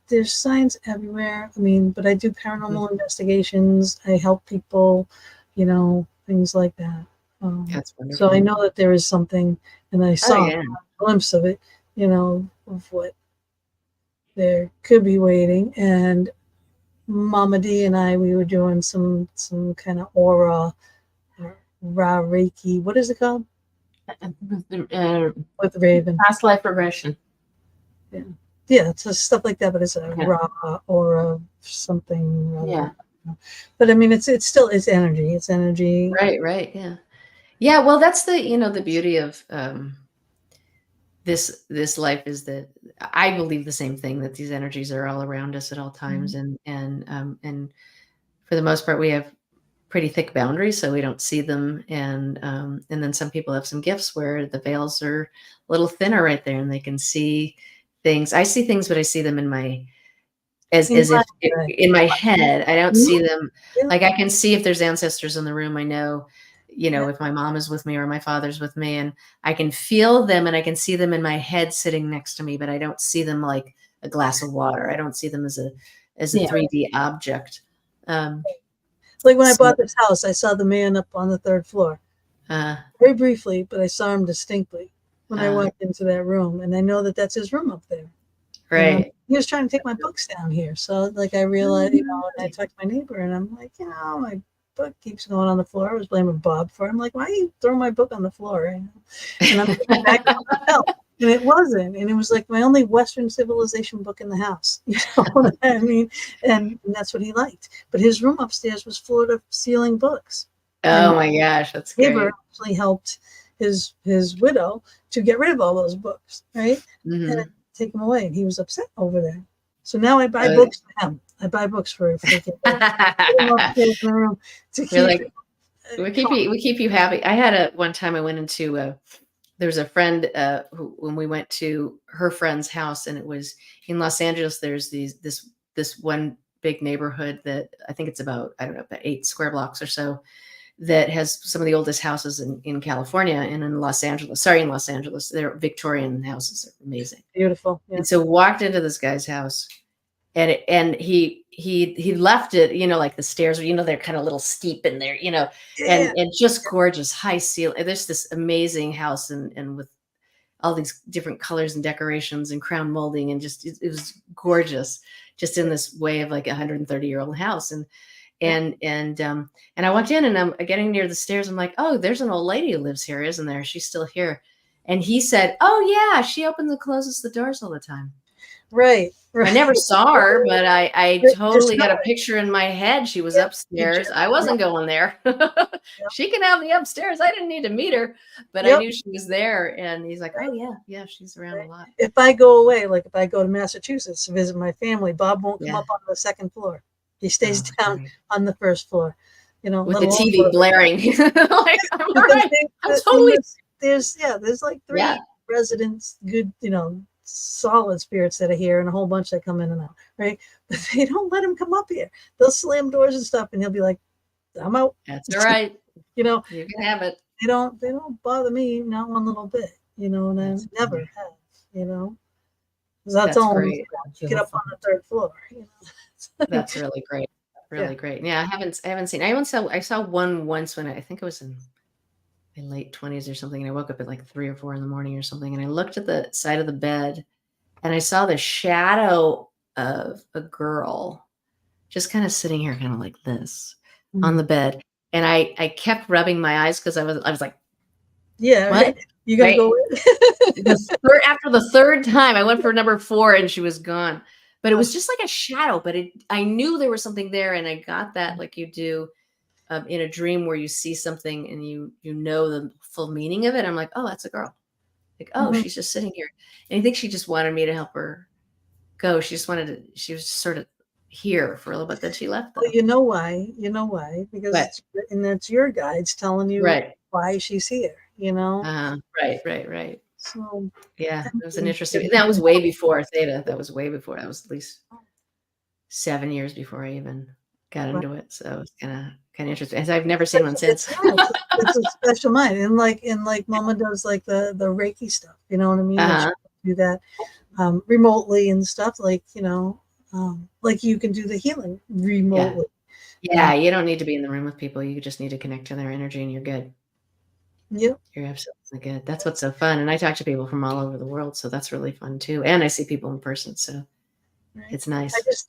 there's signs everywhere. I mean, but I do paranormal investigations. I help people, you know, things like that. That's wonderful. So I know that there is something, and I saw a glimpse of it, you know, of what there could be waiting. And Mama D and I, we were doing some kind of aura, Ra Reiki. What is it called? With Raven. Past life regression. Yeah, it's just stuff like that, but it's a Ra aura something. Yeah. But I mean, it's still, it's energy. It's energy. Right. Yeah. Yeah. Well, that's the, you know, the beauty of this life is that I believe the same thing, that these energies are all around us at all times. And for the most part, we have pretty thick boundaries, so we don't see them. And then some people have some gifts where the veils are a little thinner right there and they can see things. I see things, but I see them in my, as if in my head. I don't see them. Like I can see if there's ancestors in the room. I know, you know, if my mom is with me or my father's with me, and I can feel them and I can see them in my head sitting next to me, but I don't see them like a glass of water. I don't see them as a 3D object. Like when I bought this house, I saw the man up on the 3rd floor. Very briefly, but I saw him distinctly when I walked into that room, and I know that that's his room up there. Right. You know, he was trying to take my books down here. So like I realized, you know, and I talked to my neighbor and I'm like, you know, my book keeps going on the floor. I was blaming Bob for it. I'm like, why are you throwing my book on the floor? You know? And I'm thinking back to myself. And it wasn't. And it was like my only Western civilization book in the house. You know what I mean? And that's what he liked. But his room upstairs was floor to ceiling books. Oh my gosh, that's great. Neighbor actually helped his widow to get rid of all those books, right? And take them away. And he was upset over that. So now I buy books for him. I buy books for him. We keep you happy. I had one time I went into there was a friend who, when we went to her friend's house, and it was in Los Angeles, there's this one big neighborhood that I think it's about, I don't know, about 8 square blocks or so, that has some of the oldest houses in California and in Los Angeles. Sorry, in Los Angeles. They're Victorian houses. They're amazing. Beautiful. Yeah. And so walked into this guy's house, and he left it, you know, like the stairs, you know, they're kind of a little steep in there, you know, Yeah. and just gorgeous high ceiling. There's this amazing house and with all these different colors and decorations and crown molding, and just it was gorgeous, just in this way of like a 130-year-old house. And I walked in, and I'm getting near the stairs. I'm like, oh, there's an old lady who lives here, isn't there? She's still here. And he said, oh yeah, she opens and closes the doors all the time. Right. I never saw her, but I totally got a picture in my head. She was upstairs. I wasn't going there. She can have the upstairs. I didn't need to meet her, but I knew she was there. And he's like, oh yeah, she's around a lot. If I go away, like if I go to Massachusetts to visit my family, Bob won't come up on the second floor. He stays down on the first floor, you know, with the TV blaring. Like, I'm all right. I'm totally. There's like 3 residents, good, you know, solid spirits that are here, and a whole bunch that come in and out, right? But they don't let him come up here. They'll slam doors and stuff, and he'll be like, I'm out. That's all right. You know, you can have it. They don't bother me, not one little bit, you know, and I never have, you know. That's all. Great. Get up on the 3rd floor, you know. That's really great. Really great. Yeah, I haven't seen. I saw one once when I think it was in my late 20s or something, and I woke up at like 3 or 4 in the morning or something, and I looked at the side of the bed, and I saw the shadow of a girl just kind of sitting here, kind of like this on the bed, and I kept rubbing my eyes because I was like, yeah, what? Right. You gotta go in. After the 3rd time, I went for number 4, and she was gone. But it was just like a shadow, but I knew there was something there, and I got that like you do in a dream where you see something and you know the full meaning of it. I'm like, oh, that's a girl. Like, oh, she's just sitting here. And I think she just wanted me to help her go. She was just sort of here for a little bit, then she left. Well, you know why? Because that's your guides telling you why she's here, you know? Right. So yeah, it was an interesting. That was way before Theta. That was way before. That was at least 7 years before I even got into it. So it's kind of interesting. And I've never seen one since. It's a special mind, and like Mama does like the Reiki stuff. You know what I mean? Do that remotely and stuff. Like, you know, like you can do the healing remotely. Yeah, you don't need to be in the room with people. You just need to connect to their energy, and you're good. Yep. You're absolutely good. That's what's so fun. And I talk to people from all over the world, so that's really fun too. And I see people in person, so it's nice. I just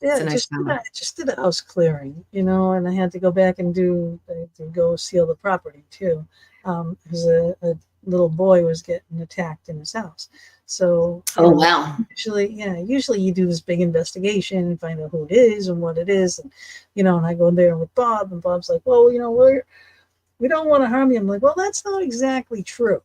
did a house clearing, you know, and I had to go back and go seal the property too, because a little boy was getting attacked in his house. So wow. Usually you do this big investigation and find out who it is and what it is, and you know, and I go there with Bob, and Bob's like, well, you know, we don't want to harm you. I'm like, well, that's not exactly true.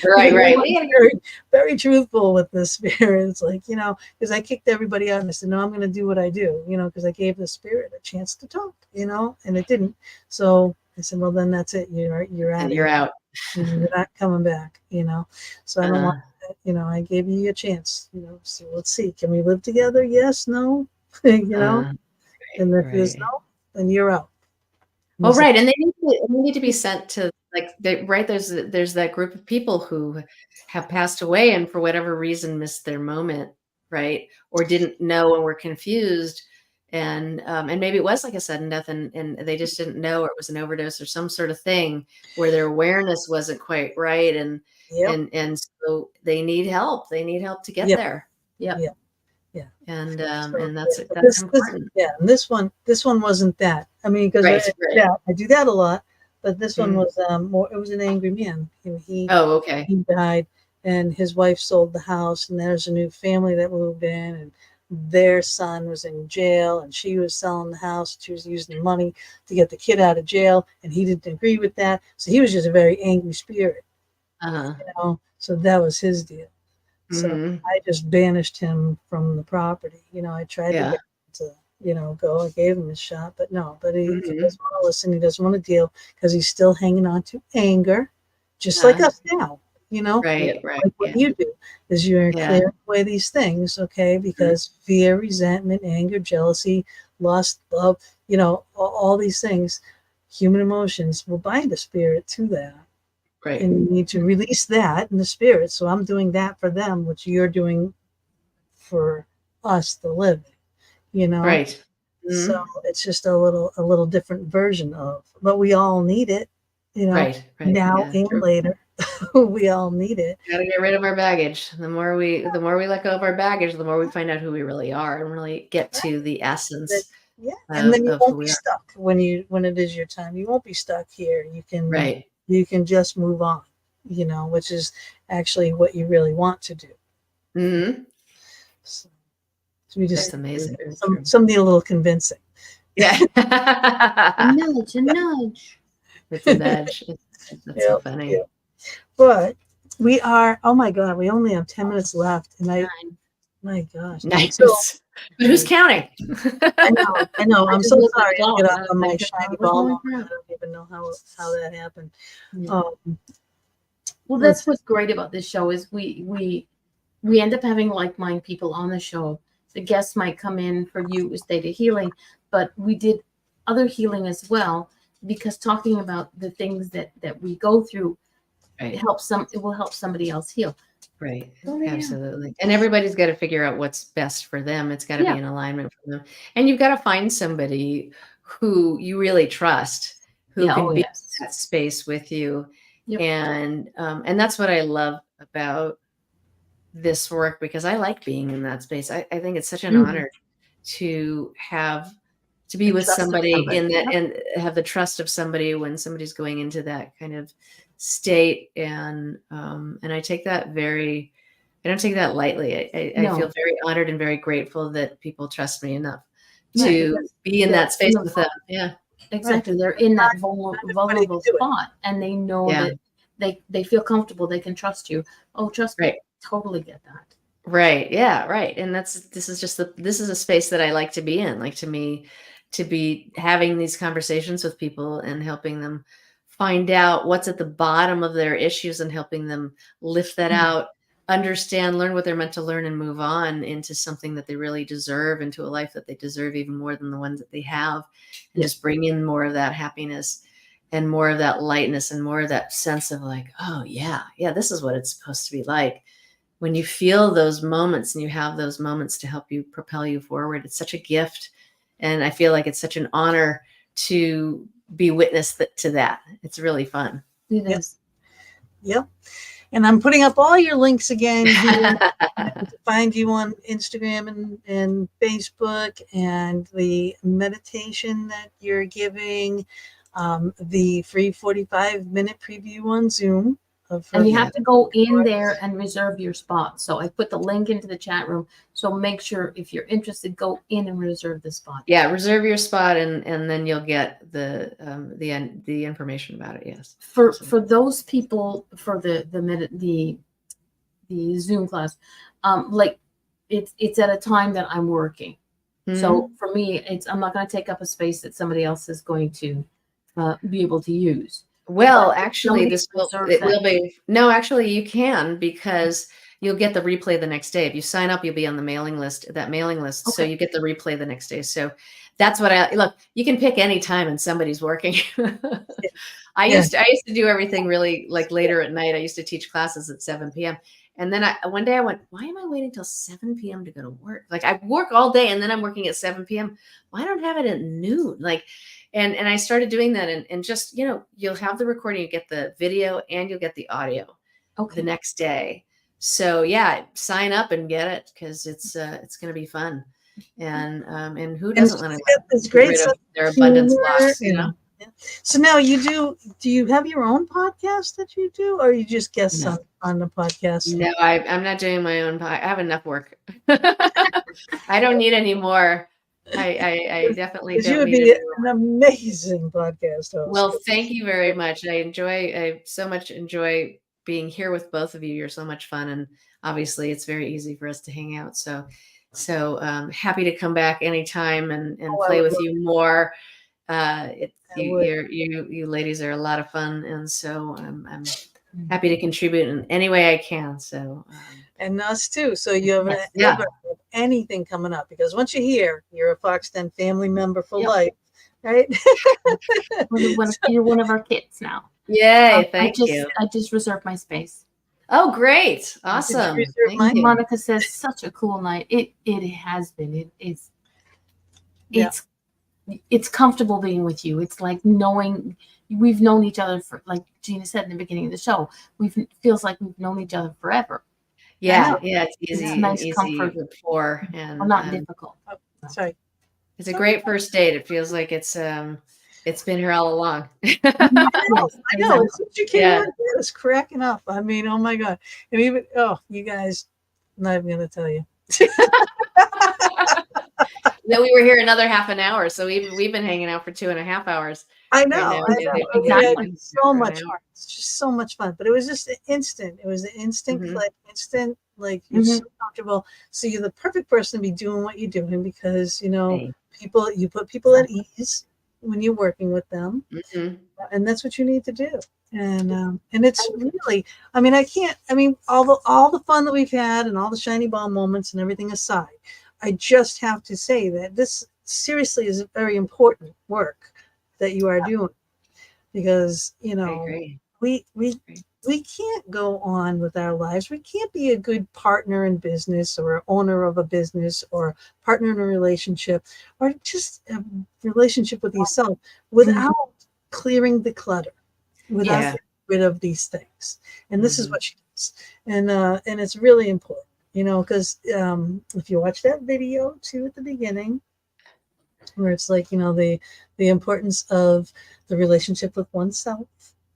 Right. Very, very truthful with the spirit. It's like, you know, because I kicked everybody out and I said, no, I'm going to do what I do, you know, because I gave the spirit a chance to talk, you know, and it didn't. So I said, well, then that's it. You're out. And you're out. You're not coming back, you know. So I don't want that. You know, I gave you a chance, you know. So let's see. Can we live together? Yes, no, you know. And if there's no, then you're out. Oh, right. And they need to be sent to there's that group of people who have passed away and for whatever reason missed their moment, right? Or didn't know and were confused. And maybe it was like a sudden death and they just didn't know, or it was an overdose or some sort of thing where their awareness wasn't quite right. And so they need help. They need help to get there. Yeah. And that's important. And this one wasn't that. I mean, because I do that a lot, but this one was more. It was an angry man. He died, and his wife sold the house, and there's a new family that moved in, and their son was in jail, and she was selling the house. She was using the money to get the kid out of jail, and he didn't agree with that. So he was just a very angry spirit. You know, so that was his deal. So I just banished him from the property. You know, I tried to get him to, you know, go. I gave him a shot, but no. But he doesn't want to listen. He doesn't want to deal because he's still hanging on to anger, just like us now. you know, Right. Right. like what Yeah. you do is you're Yeah. clearing away these things, okay, because fear, resentment, anger, jealousy, lust, love, you know, all these things, human emotions will bind a spirit to that. Right. And you need to release that in the spirit. So I'm doing that for them, which you're doing for us, the living, you know. Right. So it's just a little different version of, but we all need it, you know, Right. Right. now Yeah. and True. later. We all need it. Gotta get rid of our baggage. The more we let go of our baggage, the more we find out who we really are and really get to the That, essence yeah. And then you of who won't be we are. stuck when it is your time. You won't be stuck here. Right. You can just move on, you know, which is actually what you really want to do. Mm-hmm. So we just That's amazing. some need a little convincing. Yeah. A nudge, a nudge. It's a nudge. That's so funny. Yeah. But we are, oh my God, we only have 10 minutes left. And my gosh. Nice. So, but who's counting? I know. I'm so looked at sorry the to get clock. off on my shiny ball moment. I Yeah. don't even know how that happened. Yeah. Well, that's what's great about this show is we end up having like-minded people on the show. The guests might come in for you with Theta Healing, but we did other healing as well, because talking about the things that we go through, Right. it will help somebody else heal. Right. Oh, yeah. Absolutely. And everybody's got to figure out what's best for them. It's got to Yeah. be in alignment for them. And you've got to find somebody who you really trust, who Yeah, can oh, be yes. in that space with you. Yep. And that's what I love about this work, because I like being in that space. I think it's such an honor to be The with trust of somebody somebody. in that, Yep. and have the trust of somebody when somebody's going into that kind of state. And I take that I don't take that lightly. I No. feel very honored and very grateful that people trust me enough Right, to because be in they're that space in the with them. Yeah. Exactly. They're in that Everybody vulnerable can do it. spot, and they know Yeah. that they feel comfortable. They can trust you. Oh, trust me. Right. Totally get that. Right. Yeah. Right. And this is a space that I like to be in, like to be having these conversations with people and helping them find out what's at the bottom of their issues and helping them lift that out, understand, learn what they're meant to learn, and move on into something that they really deserve, into a life that they deserve even more than the ones that they have, and just bring in more of that happiness and more of that lightness and more of that sense of like, oh yeah, this is what it's supposed to be like. When you feel those moments and you have those moments to help you propel you forward, it's such a gift. And I feel like it's such an honor to be witness to that. It's really fun. It is. Yep. And I'm putting up all your links again here to find you on Instagram and Facebook, and the meditation that you're giving, the free 45-minute preview on Zoom. And you have to go in there and reserve your spot. So I put the link into the chat room. So make sure, if you're interested, go in and reserve the spot. Yeah, reserve your spot, and then you'll get the information about it. Yes. For those people, for the Zoom class, like it's at a time that I'm working. So for me, I'm not going to take up a space that somebody else is going to be able to use. Well, actually, actually you can, because you'll get the replay the next day. If you sign up, you'll be on the mailing list, so you get the replay the next day. So that's what look, you can pick any time and somebody's working. I used to do everything really like later at night. I used to teach classes at 7 p.m. And then one day I went, why am I waiting till 7 p.m. to go to work? Like, I work all day and then I'm working at 7 p.m. Why don't I have it at noon? Like, and I started doing that, and just, you'll have the recording, you get the video and you'll get the audio the next day. So yeah, sign up and get it, because it's going to be fun. And who doesn't want to get rid of their abundance blocks, So now do you have your own podcast that you do, or you just guest on the podcast? No, I'm not doing my own podcast. I have enough work. I don't need any more. I definitely don't. You would be an amazing podcast host. Well, thank you very much. I so much enjoy being here with both of you. You're so much fun, and obviously it's very easy for us to hang out. So happy to come back anytime and play with you more. You ladies are a lot of fun, and so I'm happy to contribute in any way I can. So, And us too. So you have yeah. ever have anything coming up, because once you're here, you're a Fox 10 family member for Yep. life, right? You're one of our kids now. Yay, thank you. I just reserved my space. Oh, great. Awesome. reserve mine? Monica says such a cool night. It has been. It's comfortable being with you. It's like knowing we've known each other for, like Gina said in the beginning of the show, feels like we've known each other forever. Yeah, it's easy, It's nice easy comfort. rapport, and Not difficult. Sorry. it's a great first date. It feels like it's been here all along. I know. As soon as you came on, I was cracking up. I mean, oh my God. And even, you guys, I'm not even going to tell you. Then we were here another half an hour, so we've been hanging out for 2.5 hours. I know. Right now. Exactly. So much fun. It's just so much fun. But it was just instant. It was an instant click, instant, like you're so comfortable. So you're the perfect person to be doing what you're doing, because you put people at ease when you're working with them, and that's what you need to do. And it's really, I mean, all the fun that we've had and all the shiny ball moments and everything aside, I just have to say that this seriously is very important work that you are doing, because we can't go on with our lives. We can't be a good partner in business, or owner of a business, or partner in a relationship, or just a relationship with yourself without clearing the clutter, without getting rid of these things. And this is what she does. And it's really important, because if you watch that video too at the beginning, where it's like, the importance of the relationship with oneself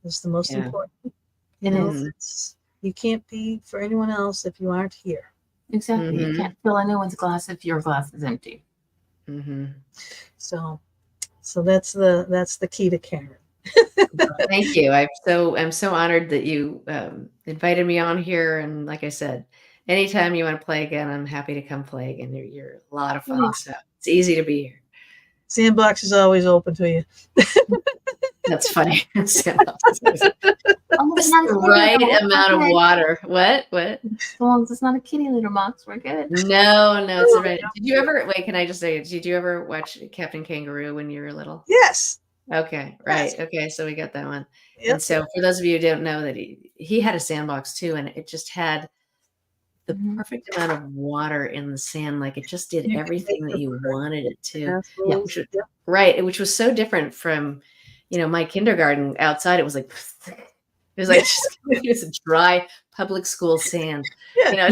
is the most important. You can't be for anyone else if you aren't here. Exactly. You can't fill anyone's glass if your glass is empty. So that's the key to Karen. Thank you. I'm so honored that you invited me on here, and like I said, anytime you want to play again, I'm happy to come play again. You're a lot of fun, so it's easy to be here. Sandbox is always open to you. That's funny. Just the right amount of water. What? As long as it's not a kitty litter box, we're good. No, it's all right. Did you ever, can I just say, did you ever watch Captain Kangaroo when you were little? Yes. Okay, right. Yes. Okay, so we got that one. Yep. And so for those of you who don't know, that he had a sandbox too, and it just had the perfect amount of water in the sand. Like it just did everything that you wanted it to. Absolutely. Which was so different from, my kindergarten outside. It was like, it was a dry public school sand. You take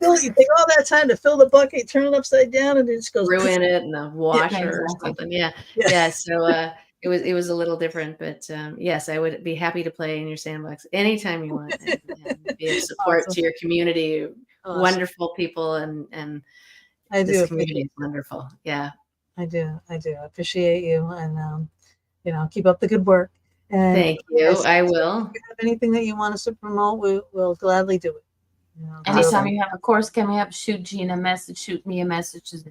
all that time to fill the bucket, turn it upside down, and it just goes ruin it in the washer or something. Yeah. So it was a little different, but yes, I would be happy to play in your sandbox anytime you want, and be of support to your community. Wonderful people, and I do. This community is wonderful. Yeah, I do. I appreciate you, and keep up the good work. And thank you. I will. If you have anything that you want us to promote, we'll gladly do it. Anytime you have a course coming up, shoot Gina a message, shoot me a message. Just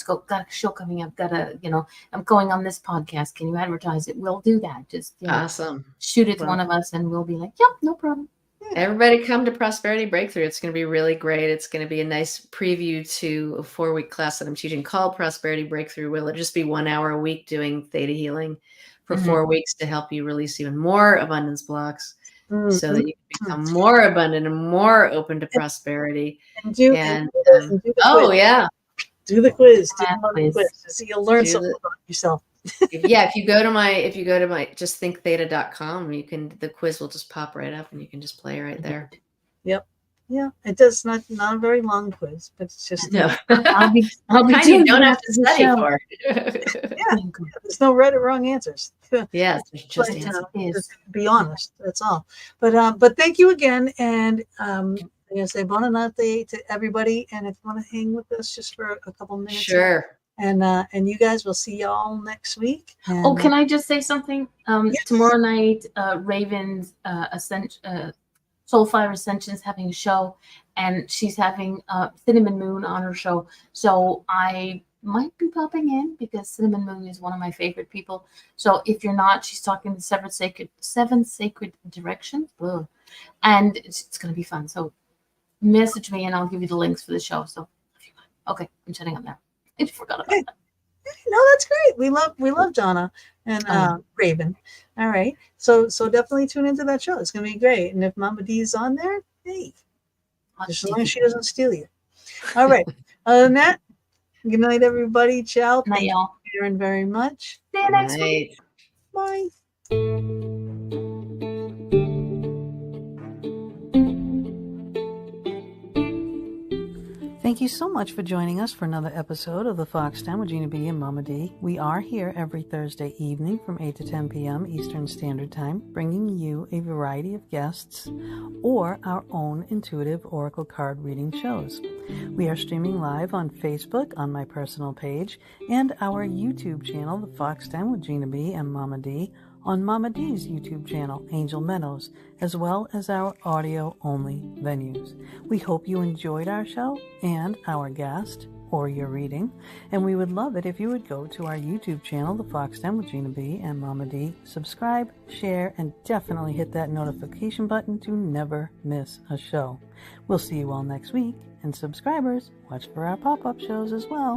go, got a show coming up, I'm going on this podcast. Can you advertise it? We'll do that. Just awesome. Shoot it to one of us, and we'll be like, yep, no problem. Everybody come to Prosperity Breakthrough. It's going to be really great. It's going to be a nice preview to a 4-week class that I'm teaching called Prosperity Breakthrough. Will it just be 1 hour a week doing theta healing for 4 weeks to help you release even more abundance blocks, so that you can become more abundant and more open to prosperity. Do the quiz. So you'll learn something about yourself. If you go to my justThinkTheta.com, the quiz will just pop right up, and you can just play right there. Yep. Yeah, it does not a very long quiz, but it's just I'll be you don't have to study for. There's no right or wrong answers. Yes, just be honest. That's all. But thank you again, and I'm gonna say buona notte to everybody. And if you want to hang with us just for a couple minutes, sure. And you guys, will see y'all next week. And, can I just say something? Yes. Tomorrow night, Raven's Soulfire Ascension is having a show, and she's having Cinnamon Moon on her show. So I might be popping in because Cinnamon Moon is one of my favorite people. So if you're not, she's talking the seven sacred directions. Ugh. And it's going to be fun. So message me and I'll give you the links for the show. So if you want. Okay, I'm shutting up now. I forgot about that. No, that's great. We love Donna and Raven. All right. So definitely tune into that show. It's gonna be great. And if Mama D is on there, hey, as long as she doesn't steal you. All right. Other than that, good night, everybody. Ciao. Night, Thank y'all. you, Karen, very much. See you next week. Bye. Thank you so much for joining us for another episode of the Fox Den with Gina B and Mama D. We are here every Thursday evening from 8 to 10 p.m. Eastern Standard Time, bringing you a variety of guests or our own intuitive oracle card reading shows. We are streaming live on Facebook on my personal page and our YouTube channel, The Fox Den with Gina B and Mama D, on Mama D's YouTube channel, Angel Meadows, as well as our audio-only venues. We hope you enjoyed our show and our guest or your reading, and we would love it if you would go to our YouTube channel, The Fox Den with Gina B and Mama D, subscribe, share, and definitely hit that notification button to never miss a show. We'll see you all next week, and subscribers, watch for our pop-up shows as well.